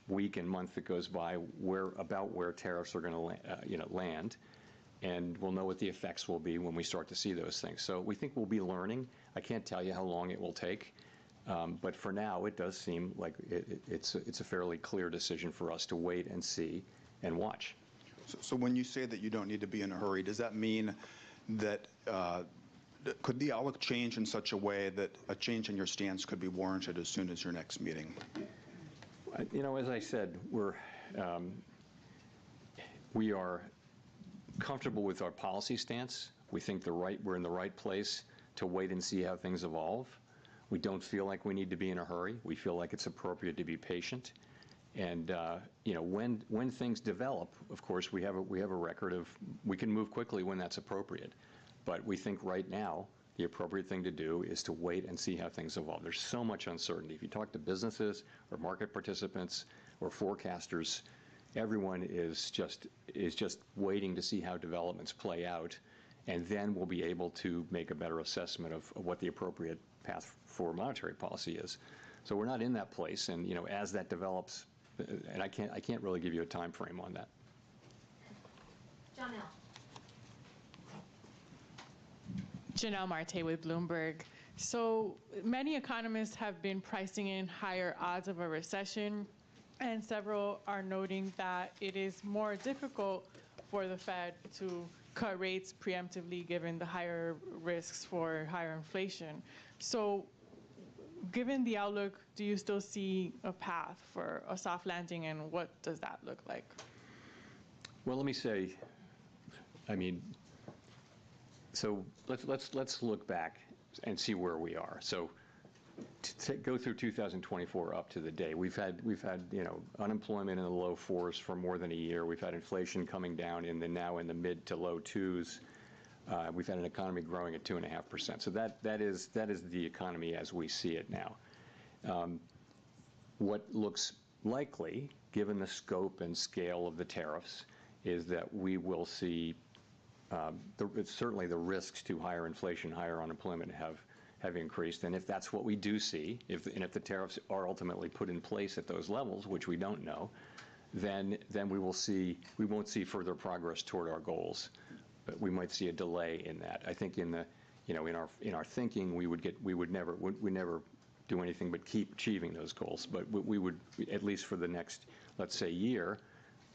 week and month that goes by where tariffs are going to land, and we'll know what the effects will be when we start to see those things. So we think we'll be learning. I can't tell you how long it will take, but for now it does seem like it's a fairly clear decision for us to wait and see and watch. So when you say that you don't need to be in a hurry, does that mean that could the outlook change in such a way that a change in your stance could be warranted as soon as your next meeting? As I said, we are comfortable with our policy stance. We think we're in the right place to wait and see how things evolve. We don't feel like we need to be in a hurry. We feel like it's appropriate to be patient. And when things develop, of course, we have a record of we can move quickly when that's appropriate. But we think right now the appropriate thing to do is to wait and see how things evolve. There's so much uncertainty. If you talk to businesses or market participants or forecasters, everyone is just waiting to see how developments play out, and then we'll be able to make a better assessment of what the appropriate path for monetary policy is. So we're not in that place, and as that develops, and I can't really give you a time frame on that. John L. Janelle Marte with Bloomberg. So many economists have been pricing in higher odds of a recession, and several are noting that it is more difficult for the Fed to cut rates preemptively given the higher risks for higher inflation. So given the outlook, do you still see a path for a soft landing, and what does that look like? Well, let me say, so let's look back and see where we are. So to go through 2024 up to the day, we've had unemployment in the low 4s for more than a year. We've had inflation coming down now in the mid to low 2s. We've had an economy growing at 2.5%. So that is the economy as we see it now. What looks likely, given the scope and scale of the tariffs, is that we will see certainly the risks to higher inflation, higher unemployment have increased. And if that's what we do see, if the tariffs are ultimately put in place at those levels, which we don't know, then we won't see further progress toward our goals. But we might see a delay in that. I think in our thinking, we never do anything but keep achieving those goals. But we would, at least for the next, let's say, year,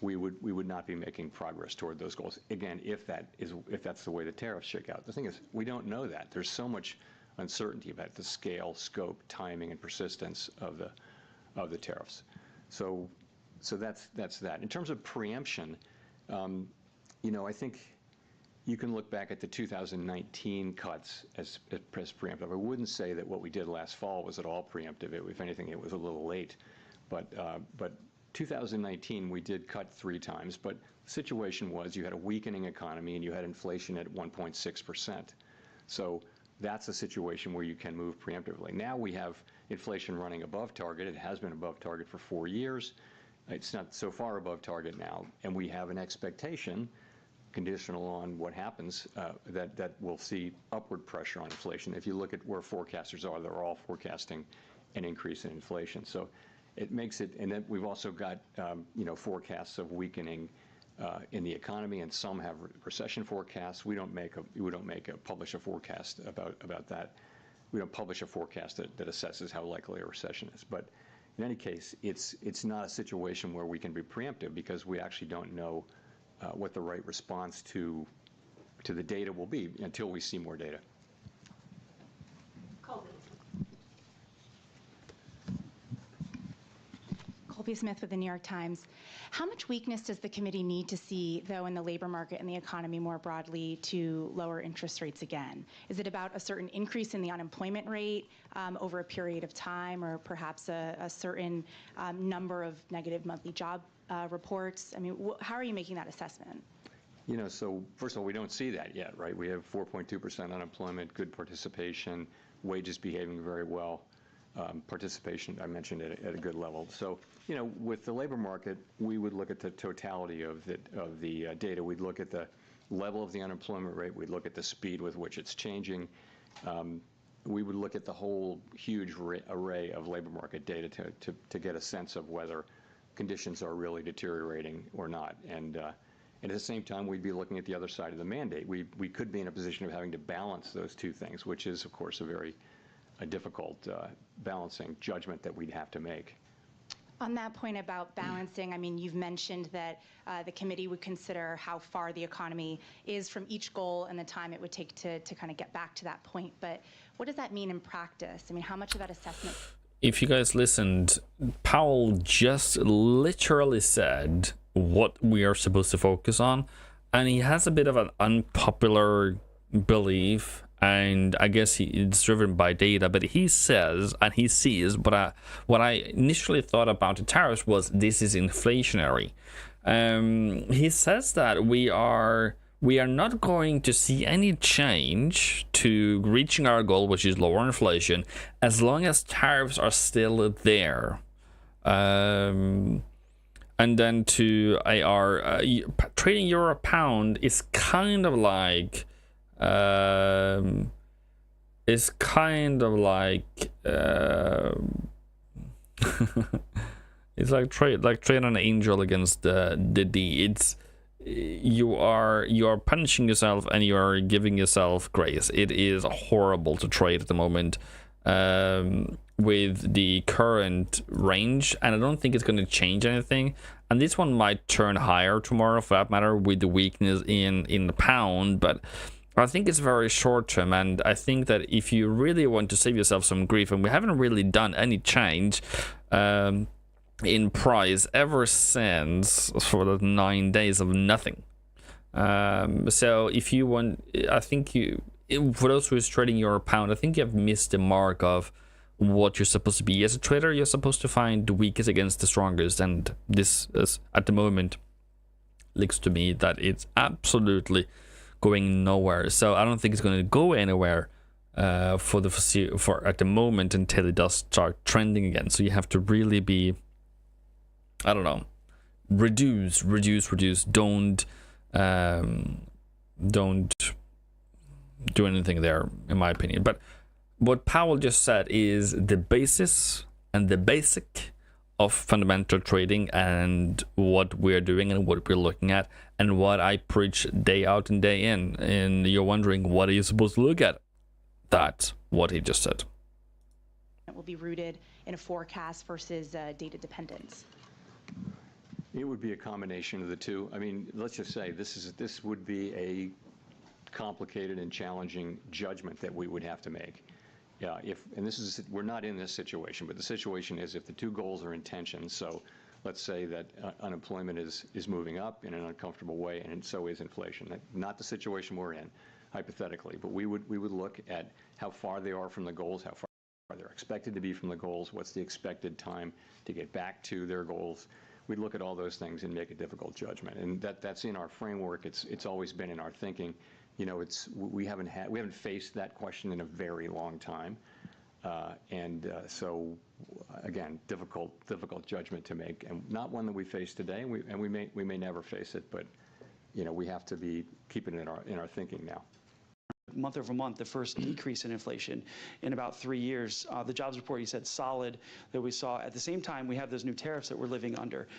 we would not be making progress toward those goals. Again, if that's the way the tariffs shake out. The thing is, we don't know that. There's so much uncertainty about the scale, scope, timing, and persistence of the tariffs. So that's that. In terms of preemption, I think you can look back at the 2019 cuts as preemptive. I wouldn't say that what we did last fall was at all preemptive. If anything, it was a little late. But 2019, we did cut 3 times. But the situation was you had a weakening economy and you had inflation at 1.6%. So that's a situation where you can move preemptively. Now we have inflation running above target. It has been above target for 4 years. It's not so far above target now. And we have an expectation, conditional on what happens, that we'll see upward pressure on inflation. If you look at where forecasters are, they're all forecasting an increase in inflation. So it makes it, and then we've also got forecasts of weakening in the economy, and some have recession forecasts. We don't publish a forecast about that. We don't publish a forecast that assesses how likely a recession is. But in any case, it's not a situation where we can be preemptive because we actually don't know what the right response to the data will be until we see more data. Colby Smith with the New York Times. How much weakness does the committee need to see, though, in the labor market and the economy more broadly to lower interest rates again? Is it about a certain increase in the unemployment rate over a period of time, or perhaps a certain number of negative monthly job reports? I mean, how are you making that assessment? So first of all, we don't see that yet, right? We have 4.2% unemployment, good participation, wages behaving very well. Participation, I mentioned, at a good level. So, with the labor market, we would look at the totality of the data. We'd look at the level of the unemployment rate. We'd look at the speed with which it's changing. We would look at the whole huge array of labor market data to get a sense of whether conditions are really deteriorating or not. And at the same time, we'd be looking at the other side of the mandate. We could be in a position of having to balance those two things, which is, of course, a difficult balancing judgment that we'd have to make. On that point about balancing, I mean, you've mentioned that the committee would consider how far the economy is from each goal and the time it would take to kind of get back to that point. But what does that mean in practice? I mean, how much of that assessment? If you guys listened, Powell just literally said what we are supposed to focus on. and he has a bit of an unpopular belief, and I guess it's driven by data, but he says and he sees what I initially thought about the tariffs was this is inflationary. He says that we are not going to see any change to reaching our goal, which is lower inflation, as long as tariffs are still there. And then to AR, trading euro pound is kind of like, it's like trade an angel against the D. It's you are punishing yourself and you are giving yourself grace. It is horrible to trade at the moment with the current range, and I don't think it's going to change anything. And this one might turn higher tomorrow, for that matter, with the weakness in the pound. But I think it's very short term, and I think that if you really want to save yourself some grief, and we haven't really done any change in price ever since for the 9 days of nothing. So if you want, I think for those who is trading euro pound, I think you have missed the mark of what you're supposed to be as a trader. You're supposed to find the weakest against the strongest, and this is, at the moment, looks to me that it's absolutely going nowhere. So I don't think it's going to go anywhere for at the moment until it does start trending again. So you have to really be, I don't know, reduce. Don't do anything there, in my opinion. But what Powell just said is the basis and the basic of fundamental trading, and what we're doing and what we're looking at, and what I preach day out and day in. And you're wondering, what are you supposed to look at? That's what he just said. It will be rooted in a forecast versus data dependence. It would be a combination of the two. I mean, let's just say this would be a complicated and challenging judgment that we would have to make. Yeah, we're not in this situation, but the situation is if the two goals are in tension. So let's say that unemployment is moving up in an uncomfortable way, and so is inflation. Not the situation we're in, hypothetically, but we would look at how far they are from the goals, how far they're expected to be from the goals, what's the expected time to get back to their goals. We'd look at all those things and make a difficult judgment, and that's in our framework. It's always been in our thinking. You know, we haven't faced that question in a very long time, so again, difficult judgment to make, and not one that we face today, and we may never face it, but you know, we have to be keeping it in our thinking now. Month over month, the first decrease in inflation in about 3 years. The jobs report, you said, solid, that we saw. At the same time, we have those new tariffs that we're living under.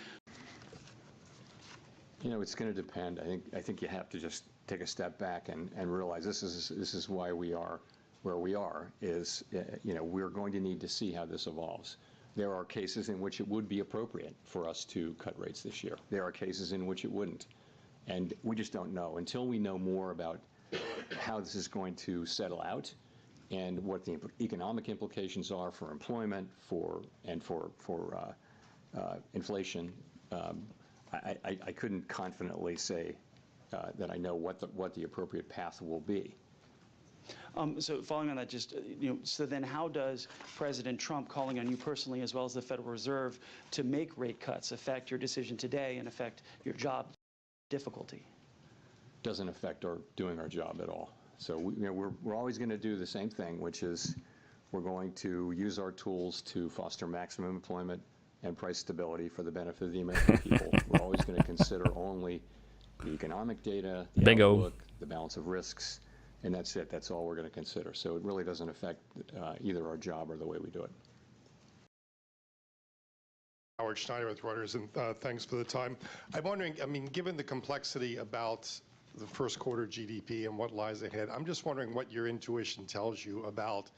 You know, it's going to depend. I think you have to just take a step back and realize this is why we are where we are. Is you know, we're going to need to see how this evolves. There are cases in which it would be appropriate for us to cut rates this year. There are cases in which it wouldn't, and we just don't know until we know more about how this is going to settle out and what the economic implications are for employment, for inflation. I couldn't confidently say that I know what the appropriate path will be. So following on that, just so then how does President Trump calling on you personally, as well as the Federal Reserve, to make rate cuts affect your decision today and affect your job difficulty? Doesn't affect our doing our job at all. So we're always going to do the same thing, which is we're going to use our tools to foster maximum employment and price stability for the benefit of the American people. We're always going to consider only the economic data, the outlook, the balance of risks, and that's it. That's all we're going to consider. So it really doesn't affect either our job or the way we do it. Howard Schneider with Reuters, and thanks for the time. I'm wondering, I mean, given the complexity about the first quarter GDP and what lies ahead, I'm just wondering what your intuition tells you about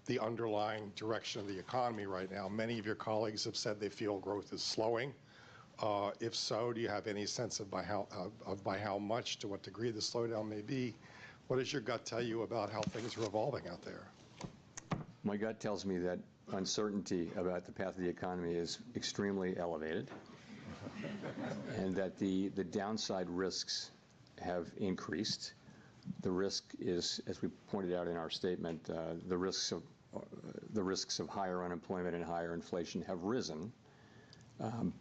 the underlying direction of the economy right now. Many of your colleagues have said they feel growth is slowing. If so, do you have any sense of by how much, to what degree the slowdown may be? What does your gut tell you about how things are evolving out there? My gut tells me that uncertainty about the path of the economy is extremely elevated, and that the downside risks have increased. The risk is, as we pointed out in our statement, the risks of higher unemployment and higher inflation have risen,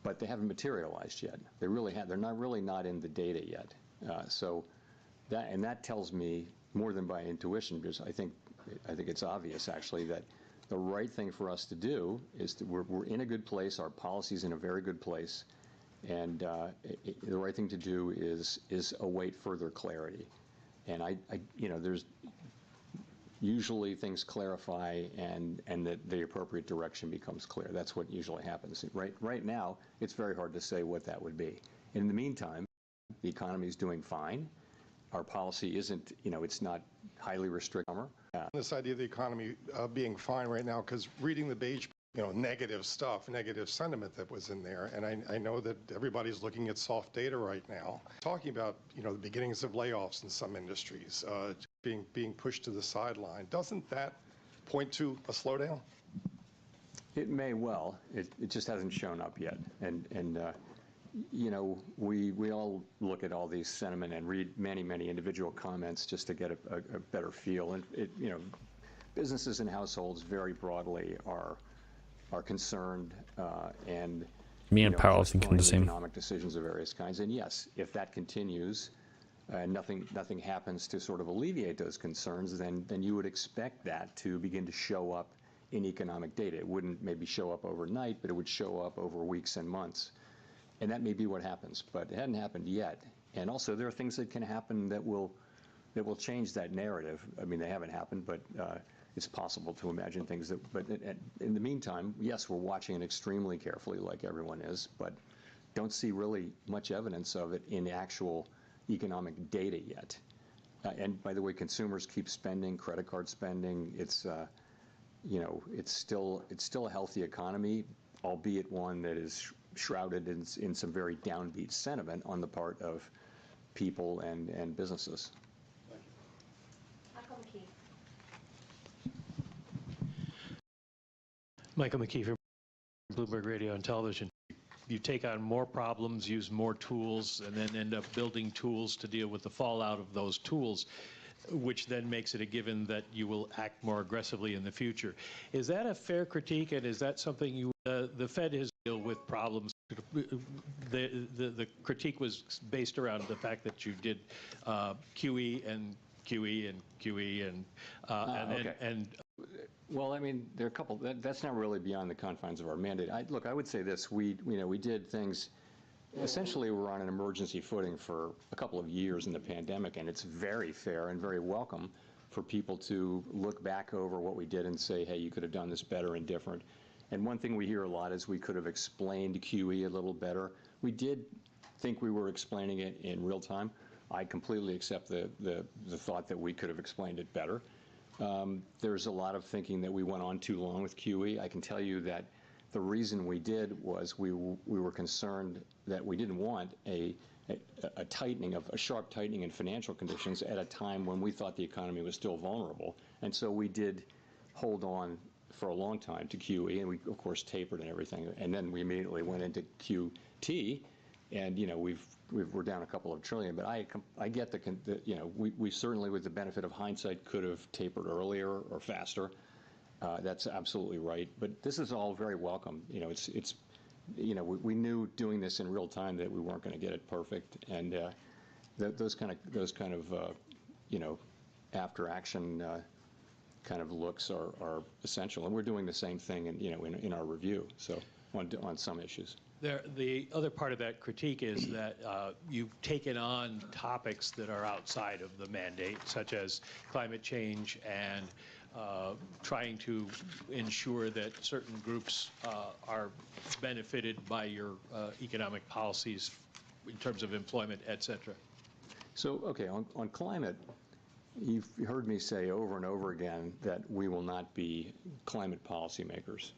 but they haven't materialized yet. They really have. They're not in the data yet. So that tells me more than by intuition, because I think it's obvious actually that the right thing for us to do is we're in a good place. Our policy's in a very good place, and the right thing to do is await further clarity. And there's usually things clarify and the appropriate direction becomes clear. That's what usually happens. Right now, it's very hard to say what that would be. In the meantime, the economy is doing fine. Our policy isn't, it's not highly restrictive. This idea of the economy being fine right now, because reading the beige, negative stuff, negative sentiment that was in there, and I know that everybody's looking at soft data right now, talking about, the beginnings of layoffs in some industries, being pushed to the sideline. Doesn't that point to a slowdown? It may well. It just hasn't shown up yet. And we all look at all these sentiment and read many individual comments just to get a better feel. And businesses and households very broadly are concerned and me and Powell thinking the same. Economic decisions of various kinds. And yes, if that continues and nothing happens to sort of alleviate those concerns, then you would expect that to begin to show up in economic data. It wouldn't maybe show up overnight, but it would show up over weeks and months. And that may be what happens, but it hadn't happened yet. And also, there are things that can happen that will change that narrative. I mean, they haven't happened, but it's possible to imagine things that. But in the meantime, yes, we're watching it extremely carefully, like everyone is, but don't see really much evidence of it in actual economic data yet. And by the way, consumers keep spending, credit card spending. It's it's still a healthy economy, albeit one that is shrouded in some very downbeat sentiment on the part of people and businesses. Michael McKee. Michael McKee from Bloomberg Radio and Television. You take on more problems, use more tools, and then end up building tools to deal with the fallout of those tools, which then makes it a given that you will act more aggressively in the future. Is that a fair critique, and is that something the Fed has dealt with problems? The critique was based around the fact that you did QE and QE and QE and Well, I mean, there are a couple. That's not really beyond the confines of our mandate. Look, I would say this: we did things. Essentially, we're on an emergency footing for a couple of years in the pandemic, and it's very fair and very welcome for people to look back over what we did and say, hey, you could have done this better and different. And one thing we hear a lot is we could have explained QE a little better. We did think we were explaining it in real time. I completely accept the thought that we could have explained it better. There's a lot of thinking that we went on too long with QE. I can tell you that the reason we did was we were concerned that we didn't want a sharp tightening in financial conditions at a time when we thought the economy was still vulnerable. And so we did hold on for a long time to QE, and we of course tapered and everything. And then we immediately went into QT, and we're down a couple of trillion. But I get we certainly, with the benefit of hindsight, could have tapered earlier or faster. That's absolutely right. But this is all very welcome. We knew doing this in real time that we weren't going to get it perfect, and those kind of after action kind of looks are essential. And we're doing the same thing in our review. So on some issues. The other part of that critique is that you've taken on topics that are outside of the mandate, such as climate change and trying to ensure that certain groups are benefited by your economic policies in terms of employment, et cetera. So, okay, on climate, you've heard me say over and over again that we will not be climate policymakers,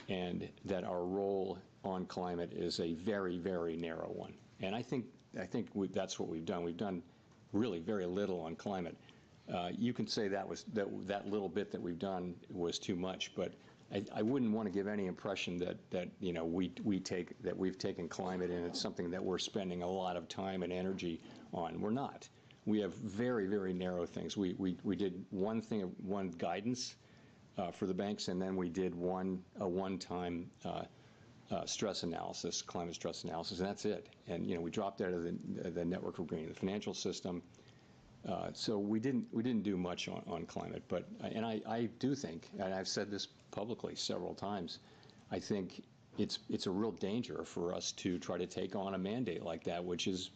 and that our role on climate is a very, very narrow one. And I think that's what we've done. We've done really very little on climate. You can say that little bit that we've done was too much, but I wouldn't want to give any impression that we've taken climate and it's something that we're spending a lot of time and energy on. We're not. We have very, very narrow things. We did one thing, one guidance for the banks, and then we did a one-time stress analysis, climate stress analysis, and that's it. And we dropped out of the network of greening the financial system. So we didn't do much on climate. But I do think, and I've said this publicly several times, I think it's a real danger for us to try to take on a mandate like that, which is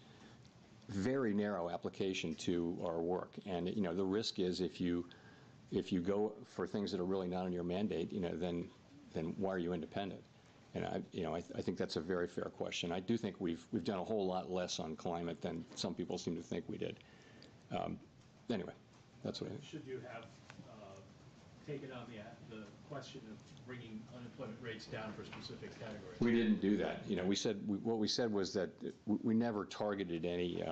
very narrow application to our work. And the risk is if you go for things that are really not in your mandate, then why are you independent? And I think that's a very fair question. I do think we've done a whole lot less on climate than some people seem to think we did. Anyway, that's what I think. Should you have taken on the question of bringing unemployment rates down for specific categories? We didn't do that. What we said was that we never targeted any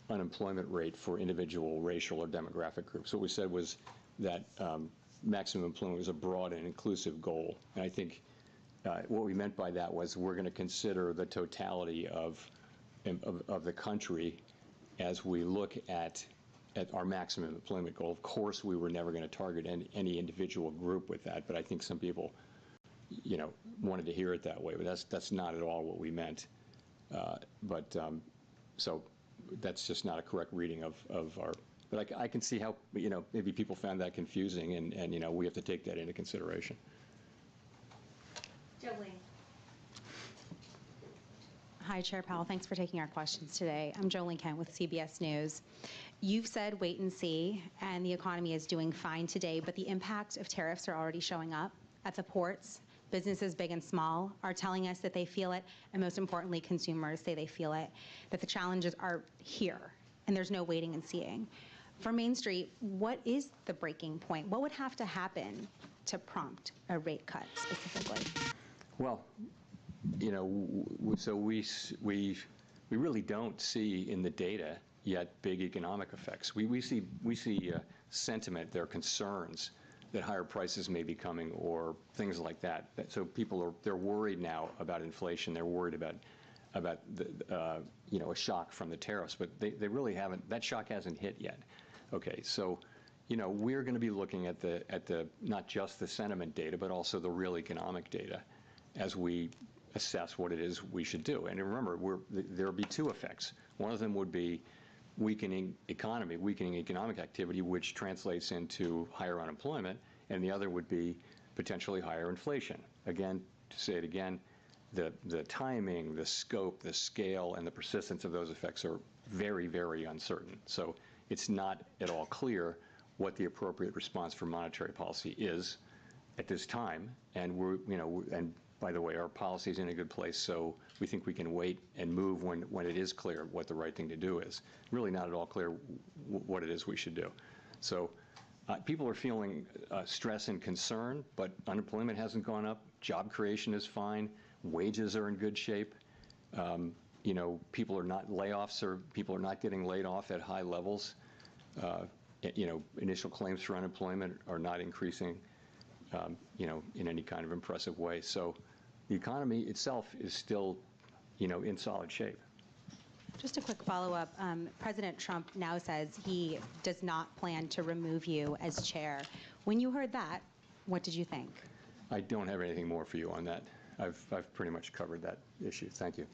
unemployment rate for individual racial or demographic groups. What we said was that maximum employment was a broad and inclusive goal. And I think what we meant by that was we're going to consider the totality of the country as we look at our maximum employment goal. Of course, we were never going to target any individual group with that, but I think some people, wanted to hear it that way. But that's not at all what we meant. So that's just not a correct reading of our. But I can see how maybe people found that confusing, and we have to take that into consideration. Jolene. Hi, Chair Powell. Thanks for taking our questions today. I'm Jolene Kent with CBS News. You've said wait and see, and the economy is doing fine today, but the impact of tariffs are already showing up at the ports. Businesses big and small are telling us that they feel it, and most importantly, consumers say they feel it, that the challenges are here, and there's no waiting and seeing. For Main Street, what is the breaking point? What would have to happen to prompt a rate cut specifically? Well, so we really don't see in the data yet big economic effects. We see sentiment, there are concerns that higher prices may be coming or things like that. So they're worried now about inflation. They're worried about a shock from the tariffs, but they really haven't. That shock hasn't hit yet. Okay, so we're going to be looking at the not just the sentiment data, but also the real economic data as we assess what it is we should do. And remember, there will be two effects. One of them would be weakening economic activity, which translates into higher unemployment, and the other would be potentially higher inflation. Again, to say it again, the timing, the scope, the scale, and the persistence of those effects are very, very uncertain. So it's not at all clear what the appropriate response for monetary policy is at this time, and and by the way, our policy is in a good place, so we think we can wait and move when it is clear what the right thing to do is. Really not at all clear what it is we should do. So people are feeling stress and concern, but unemployment hasn't gone up. Job creation is fine. Wages are in good shape. People are not layoffs, or people are not getting laid off at high levels. Initial claims for unemployment are not increasing, in any kind of impressive way. So the economy itself is still, in solid shape. Just a quick follow-up. President Trump now says he does not plan to remove you as chair. When you heard that, what did you think? I don't have anything more for you on that. I've pretty much covered that issue. Thank you.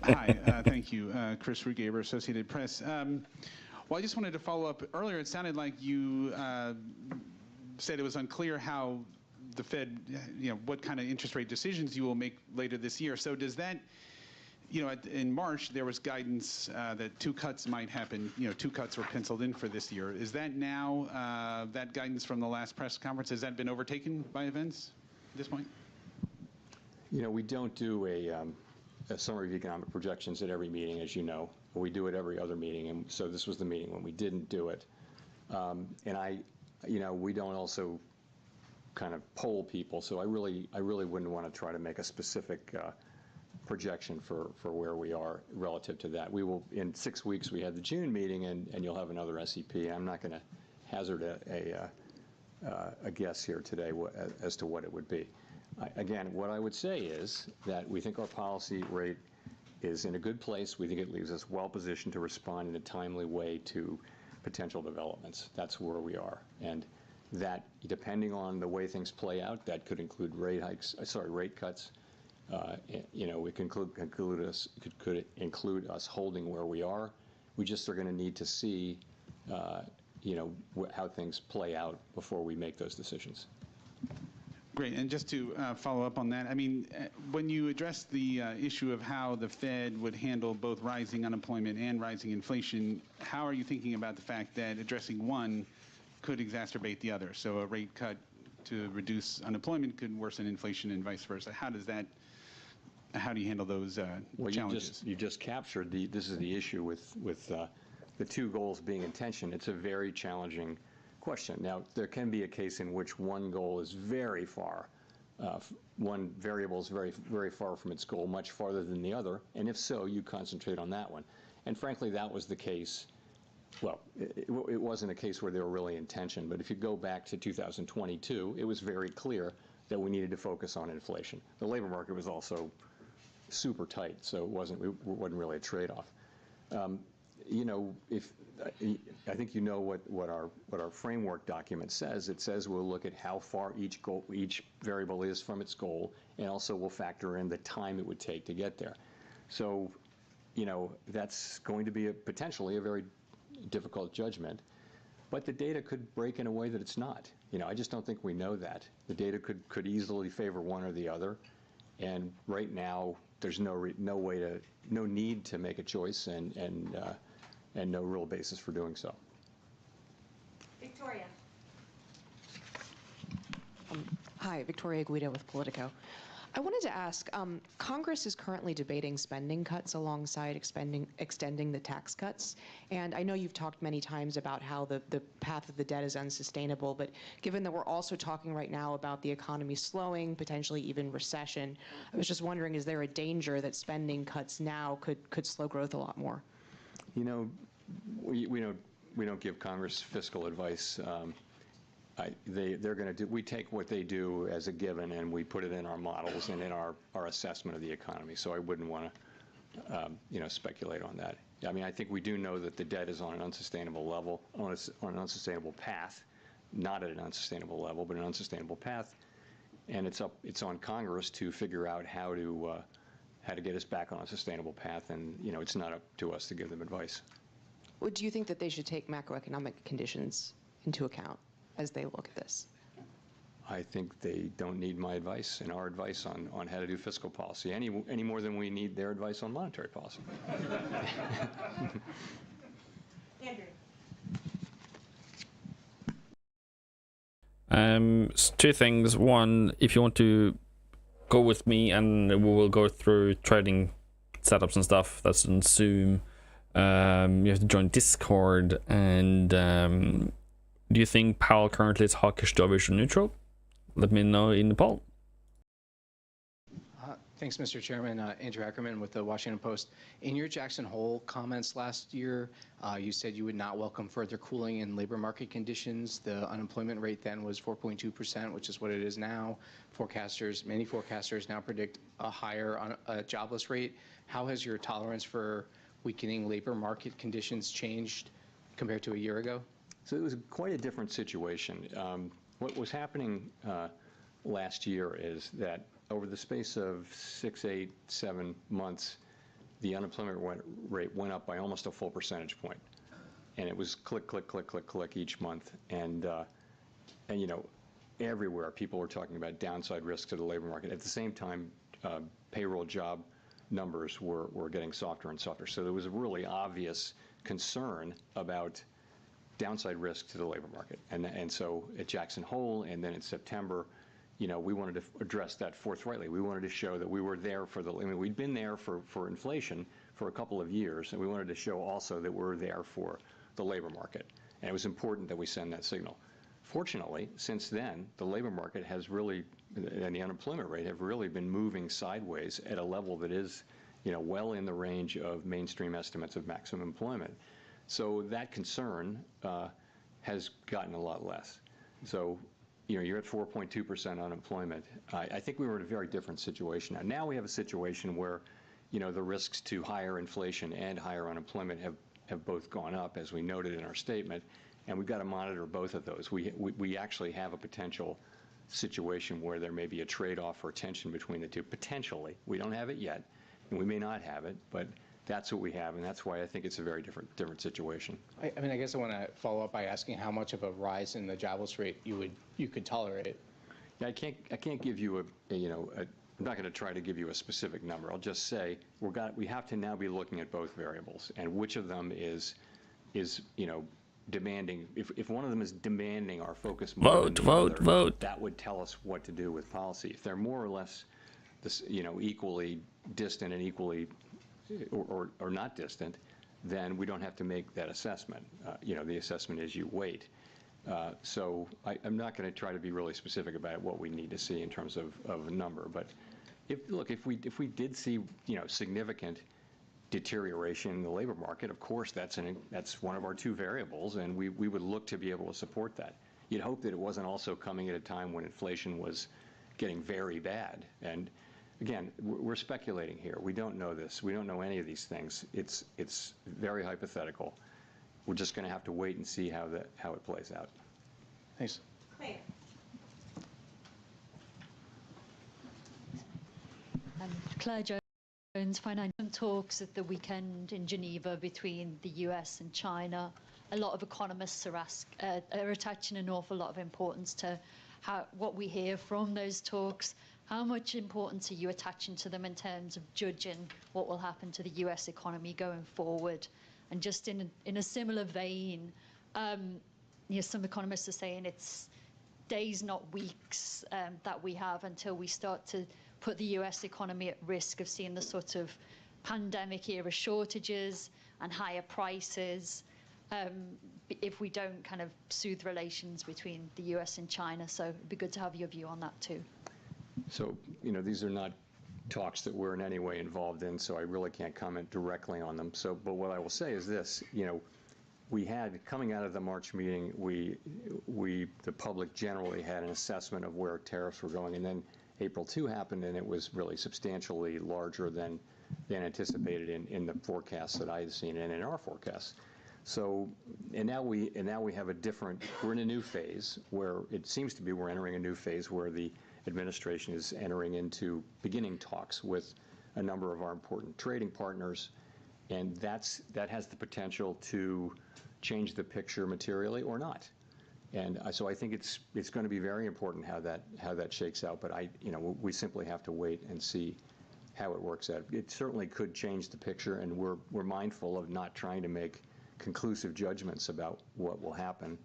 Hi, thank you. Chris Rugaber, Associated Press. Well, I just wanted to follow up. Earlier, it sounded like you said it was unclear how the Fed, what kind of interest rate decisions you will make later this year. So does that, in March, there was guidance that 2 cuts might happen. 2 cuts were penciled in for this year. Is that now, that guidance from the last press conference, has that been overtaken by events at this point? We don't do a summary of economic projections at every meeting, as you know. We do it every other meeting, and so this was the meeting when we didn't do it. And we don't also kind of poll people, so I really wouldn't want to try to make a specific projection for where we are relative to that. We will, in 6 weeks, we had the June meeting, and you'll have another SEP. I'm not going to hazard a guess here today as to what it would be. Again, what I would say is that we think our policy rate is in a good place. We think it leaves us well positioned to respond in a timely way to potential developments. That's where we are. And that, depending on the way things play out, that could include rate cuts. You know, it could include us holding where we are. We just are going to need to see, you know, how things play out before we make those decisions. Great, and just to follow up on that, I mean, when you address the issue of how the Fed would handle both rising unemployment and rising inflation, how are you thinking about the fact that addressing one could exacerbate the other? So a rate cut to reduce unemployment could worsen inflation and vice versa. How does that, how do you handle those challenges? You just captured this is the issue with the two goals being in tension. It's a very challenging question. Now, there can be a case in which one goal is very far, one variable is very, very far from its goal, much farther than the other, and if so, you concentrate on that one. And frankly, that was the case. Well, it wasn't a case where they were really in tension, but if you go back to 2022, it was very clear that we needed to focus on inflation. The labor market was also super tight, so it wasn't really a trade-off. You know, I think you know what our framework document says. It says we'll look at how far each variable is from its goal, and also we'll factor in the time it would take to get there. So, you know, that's going to be potentially a very difficult judgment, but the data could break in a way that it's not. You know, I just don't think we know that. The data could easily favor one or the other, and right now there's no need to make a choice, and no real basis for doing so. Victoria. Hi, Victoria Guido with Politico. I wanted to ask, Congress is currently debating spending cuts alongside extending the tax cuts. And I know you've talked many times about how the path of the debt is unsustainable, but given that we're also talking right now about the economy slowing, potentially even recession, I was just wondering, is there a danger that spending cuts now could slow growth a lot more? You know, we don't give Congress fiscal advice. They're going to do. We take what they do as a given, and we put it in our models and in our assessment of the economy. So I wouldn't want to, you know, speculate on that. I mean, I think we do know that the debt is on an unsustainable level, on an unsustainable path, not at an unsustainable level, but an unsustainable path, and it's on Congress to figure out how to get us back on a sustainable path, and you know, it's not up to us to give them advice. Well, do you think that they should take macroeconomic conditions into account as they look at this? I think they don't need my advice and our advice on how to do fiscal policy any more than we need their advice on monetary policy. Andrew. Two things. One, if you want to go with me and we will go through trading setups and stuff, that's on Zoom. You have to join Discord. And do you think Powell currently is hawkish, dovish, or neutral? Let me know in the poll. Thanks, Mr. Chairman. Andrew Ackerman with the Washington Post. In your Jackson Hole comments last year, you said you would not welcome further cooling in labor market conditions. The unemployment rate then was 4.2%, which is what it is now. Many forecasters now predict a higher jobless rate. How has your tolerance for weakening labor market conditions changed compared to a year ago? So it was quite a different situation. What was happening last year is that over the space of 6, 8, 7 months, the unemployment rate went up by almost a full percentage point. And it was click, click, click, click, click each month. And you know, everywhere people were talking about downside risk to the labor market. At the same time, payroll job numbers were getting softer and softer. So there was a really obvious concern about downside risk to the labor market. And so at Jackson Hole and then in September, you know, we wanted to address that forthrightly. We wanted to show that we were there for I mean, we'd been there for inflation for a couple of years, and we wanted to show also that we're there for the labor market. And it was important that we send that signal. Fortunately, since then, the labor market has really, and the unemployment rate have really been moving sideways at a level that is, you know, well in the range of mainstream estimates of maximum employment. So that concern has gotten a lot less. So, you know, you're at 4.2% unemployment. I think we were in a very different situation. Now we have a situation where, the risks to higher inflation and higher unemployment have both gone up, as we noted in our statement, and we've got to monitor both of those. We actually have a potential situation where there may be a trade-off or tension between the two, potentially. We don't have it yet, and we may not have it, but that's what we have, and that's why I think it's a very different situation. I mean, I guess I want to follow up by asking how much of a rise in the jobless rate you could tolerate. Yeah, I can't give you I'm not going to try to give you a specific number. I'll just say we have to now be looking at both variables and which of them is demanding. If one of them is demanding our focus more than the other, that would tell us what to do with policy. If they're more or less equally distant and equally or not distant, then we don't have to make that assessment. The assessment is you wait. So I'm not going to try to be really specific about what we need to see in terms of a number. But if we did see significant deterioration in the labor market, of course that's one of our two variables, and we would look to be able to support that. You'd hope that it wasn't also coming at a time when inflation was getting very bad. And again, we're speculating here. We don't know this. We don't know any of these things. It's very hypothetical. We're just going to have to wait and see how it plays out. Thanks. Claire. Claire Jones, financial talks at the weekend in Geneva between the US and China. A lot of economists are attaching an awful lot of importance to what we hear from those talks. How much importance are you attaching to them in terms of judging what will happen to the US economy going forward? And just in a similar vein, some economists are saying it's days, not weeks, that we have until we start to put the US economy at risk of seeing the sort of pandemic-era shortages and higher prices if we don't kind of soothe relations between the US and China. So it'd be good to have your view on that too. So, these are not talks that we're in any way involved in, so I really can't comment directly on them. So, but what I will say is this, we had, coming out of the March meeting, the public generally had an assessment of where tariffs were going, and then April 2 happened, and it was really substantially larger than anticipated in the forecasts that I had seen and in our forecasts. So, and now we have we're in a new phase where it seems to be we're entering a new phase where the administration is beginning talks with a number of our important trading partners, and that has the potential to change the picture materially or not. And so I think it's going to be very important how that shakes out. But we simply have to wait and see how it works out. It certainly could change the picture, and we're mindful of not trying to make conclusive judgments about what will happen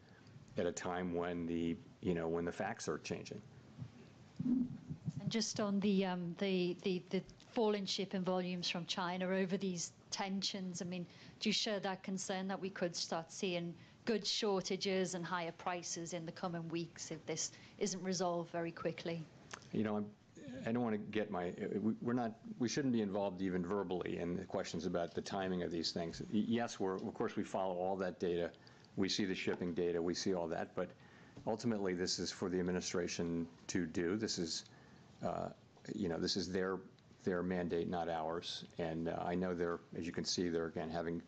at a time when the facts are changing. And just on the fall in shipping volumes from China over these tensions, I mean, do you share that concern that we could start seeing goods shortages and higher prices in the coming weeks if this isn't resolved very quickly? I don't want to get we shouldn't be involved even verbally in the questions about the timing of these things. Yes, of course we follow all that data. We see the shipping data, we see all that, but ultimately this is for the administration to do. This is, this is their mandate, not ours. And I know as you can see, they're again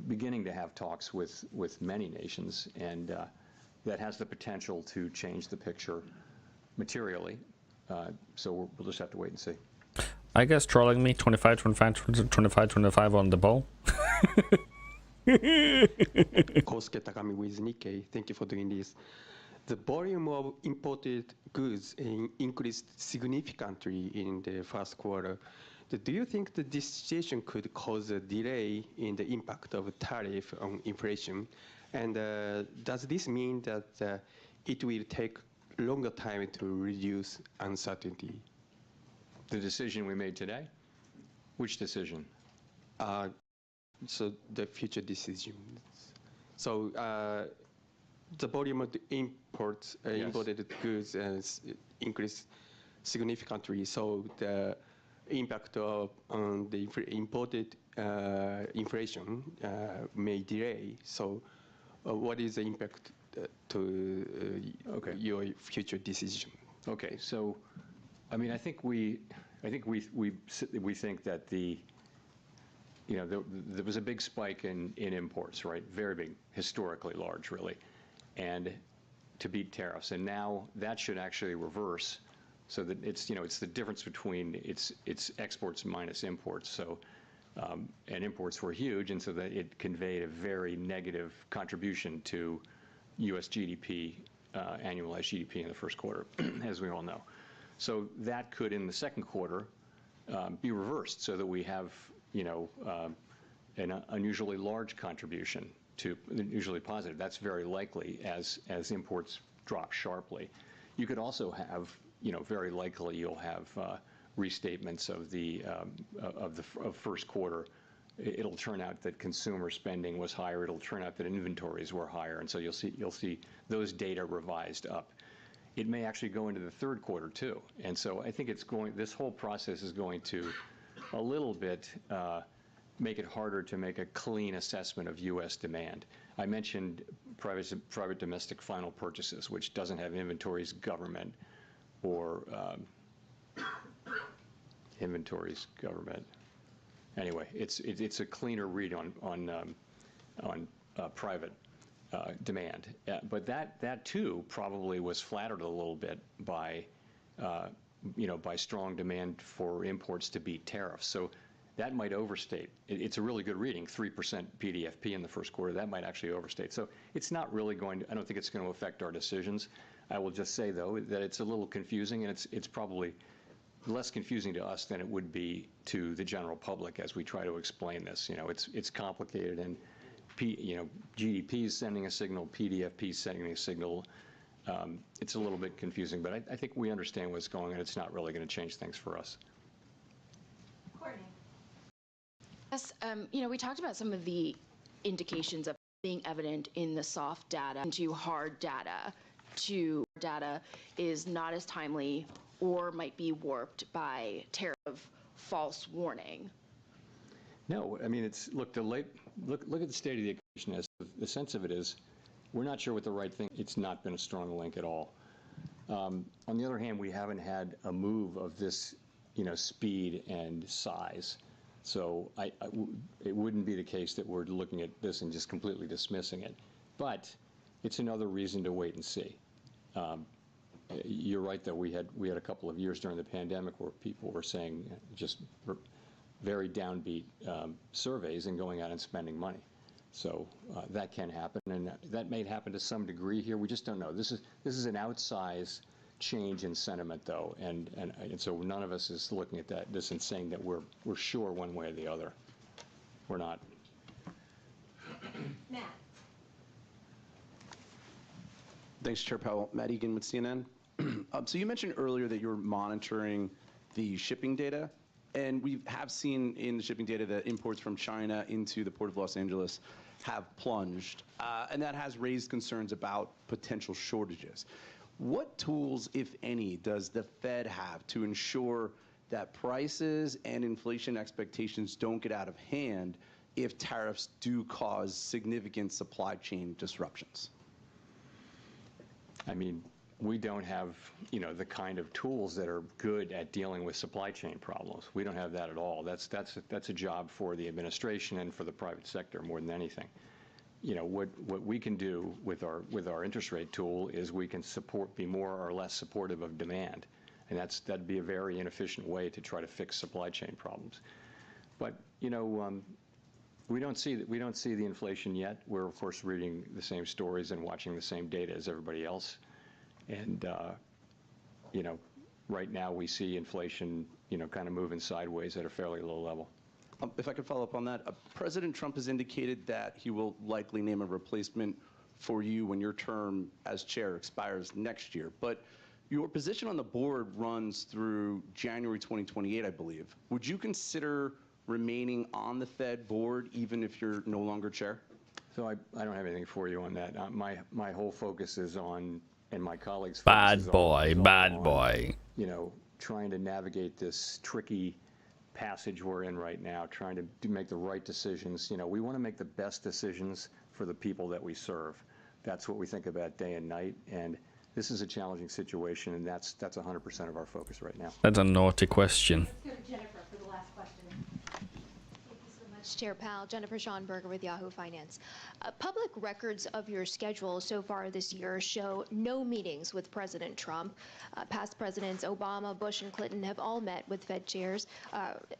beginning to have talks with many nations, and that has the potential to change the picture materially. So we'll just have to wait and see. I guess trolling me 25, 25, 25, 25 on the ball. Kosuke Takami with Nikkei. Thank you for doing this. The volume of imported goods increased significantly in the first quarter. Do you think that this situation could cause a delay in the impact of tariff on inflation? And does this mean that it will take longer time to reduce uncertainty? The decision we made today? Which decision? So the future decisions. So the volume of the imported goods has increased significantly. So the impact on the imported inflation may delay. So what is the impact to your future decision? Okay, so I mean, I think we think that there was a big spike in imports, right? Very big, historically large, really, and to beat tariffs. And now that should actually reverse, so that it's the difference between it's exports minus imports. So and imports were huge, and so that it conveyed a very negative contribution to U.S. GDP, annualized GDP in the first quarter, as we all know. So that could, in the second quarter, be reversed, so that we have an unusually large contribution to usually positive. That's very likely as imports drop sharply. You could also have, very likely you'll have restatements of the first quarter. It'll turn out that consumer spending was higher. It'll turn out that inventories were higher, and so you'll see those data revised up. It may actually go into the third quarter too, and so I think this whole process is going to a little bit make it harder to make a clean assessment of U.S. demand. I mentioned private domestic final purchases, which doesn't have inventories, government, or inventories, government. Anyway, it's a cleaner read on private demand, but that too probably was flattered a little bit by by strong demand for imports to beat tariffs. So that might overstate. It's a really good reading, 3% PDFP in the first quarter. That might actually overstate. So it's not really going to, I don't think it's going to affect our decisions. I will just say, though, that it's a little confusing, and it's probably less confusing to us than it would be to the general public as we try to explain this. It's complicated, and GDP is sending a signal, PDFP is sending a signal. It's a little bit confusing, but I think we understand what's going on. It's not really going to change things for us. Yes, we talked about some of the indications of being evident in the soft data into hard data. Data is not as timely or might be warped by tariff false warning. No, I mean, look at the state of the equation. As the sense of it is, we're not sure what the right thing. It's not been a strong link at all. On the other hand, we haven't had a move of this, speed and size. So it wouldn't be the case that we're looking at this and just completely dismissing it. But it's another reason to wait and see. You're right, though. We had a couple of years during the pandemic where people were saying just very downbeat surveys and going out and spending money. So that can happen, and that may happen to some degree here. We just don't know. This is an outsized change in sentiment, though, and so none of us is looking at this and saying that we're sure one way or the other. We're not. Matt. Thanks, Chair Powell. Matt Egan with CNN. So you mentioned earlier that you're monitoring the shipping data, and we have seen in the shipping data that imports from China into the Port of Los Angeles have plunged, and that has raised concerns about potential shortages. What tools, if any, does the Fed have to ensure that prices and inflation expectations don't get out of hand if tariffs do cause significant supply chain disruptions? I mean, we don't have, the kind of tools that are good at dealing with supply chain problems. We don't have that at all. That's a job for the administration and for the private sector more than anything. What we can do with our interest rate tool is we can be more or less supportive of demand, and that'd be a very inefficient way to try to fix supply chain problems. But we don't see the inflation yet. We're of course reading the same stories and watching the same data as everybody else, and right now we see inflation kind of moving sideways at a fairly low level. If I could follow up on that, President Trump has indicated that he will likely name a replacement for you when your term as chair expires next year. But your position on the board runs through January 2028, I believe. Would you consider remaining on the Fed board even if you're no longer chair? So I don't have anything for you on that. My whole focus is on, and my colleagues' focus is on, bad boy. Trying to navigate this tricky passage we're in right now, trying to make the right decisions. We want to make the best decisions for the people that we serve. That's what we think about day and night, and this is a challenging situation, and that's 100% of our focus right now. That's a naughty question. Let's go to Jennifer for the last question. Thank you so much. Chair Powell, Jennifer Schonberger with Yahoo Finance. Public records of your schedule so far this year show no meetings with President Trump. Past presidents Obama, Bush, and Clinton have all met with Fed chairs,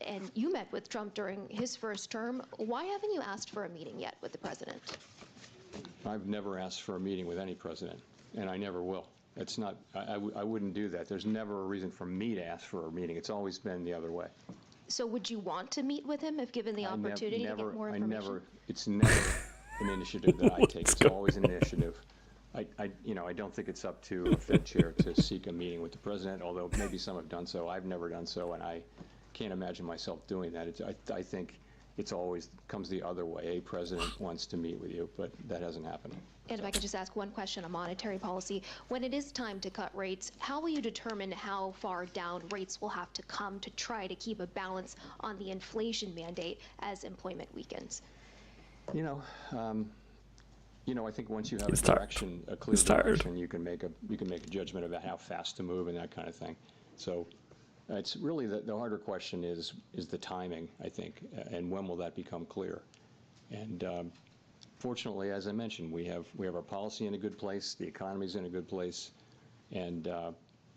and you met with Trump during his first term. Why haven't you asked for a meeting yet with the president? I've never asked for a meeting with any president, and I never will. It's not, I wouldn't do that. There's never a reason for me to ask for a meeting. It's always been the other way. So would you want to meet with him if given the opportunity to get more information? It's never an initiative that I take. It's always an initiative. I don't think it's up to a Fed chair to seek a meeting with the president, although maybe some have done so. I've never done so, and I can't imagine myself doing that. I think it's always comes the other way. A president wants to meet with you, but that hasn't happened. And if I could just ask one question on monetary policy. When it is time to cut rates, how will you determine how far down rates will have to come to try to keep a balance on the inflation mandate as employment weakens? I think once you have a direction, a clear direction, you can make a judgment about how fast to move and that kind of thing. So it's really the harder question is the timing, I think, and when will that become clear? And fortunately, as I mentioned, we have our policy in a good place, the economy's in a good place, and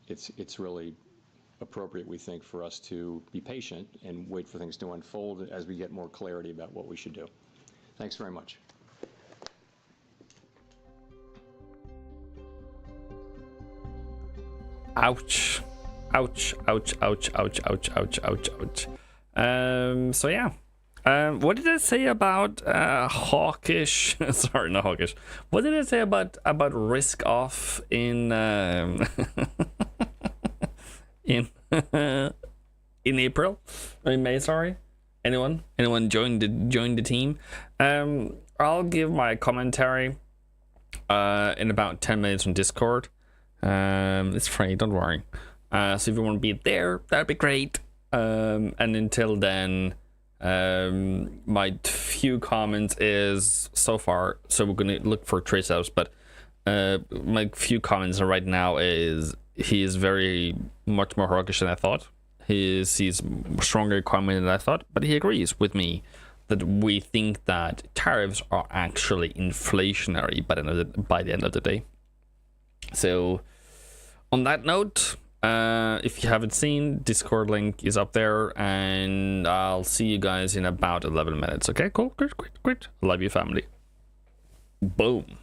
it's really appropriate, we think, for us to be patient and wait for things to unfold as we get more clarity about what we should do. Thanks very much. Ouch. Ouch, ouch, ouch, ouch, ouch, ouch, ouch, ouch. So yeah. What did I say about hawkish? Sorry, not hawkish. What did I say about risk off in in April? In May, sorry. Anyone joined the team? I'll give my commentary in about 10 minutes on Discord. It's free, don't worry. So if you want to be there, that'd be great. And until then, my few comments is so far, so we're gonna look for trade setups, but my few comments right now is he is very much more hawkish than I thought. He sees stronger economy than I thought, but he agrees with me that we think that tariffs are actually inflationary by the end of the day. So on that note, if you haven't seen, Discord link is up there, and I'll see you guys in about 11 minutes. Okay, cool, great. Love you, family. Boom.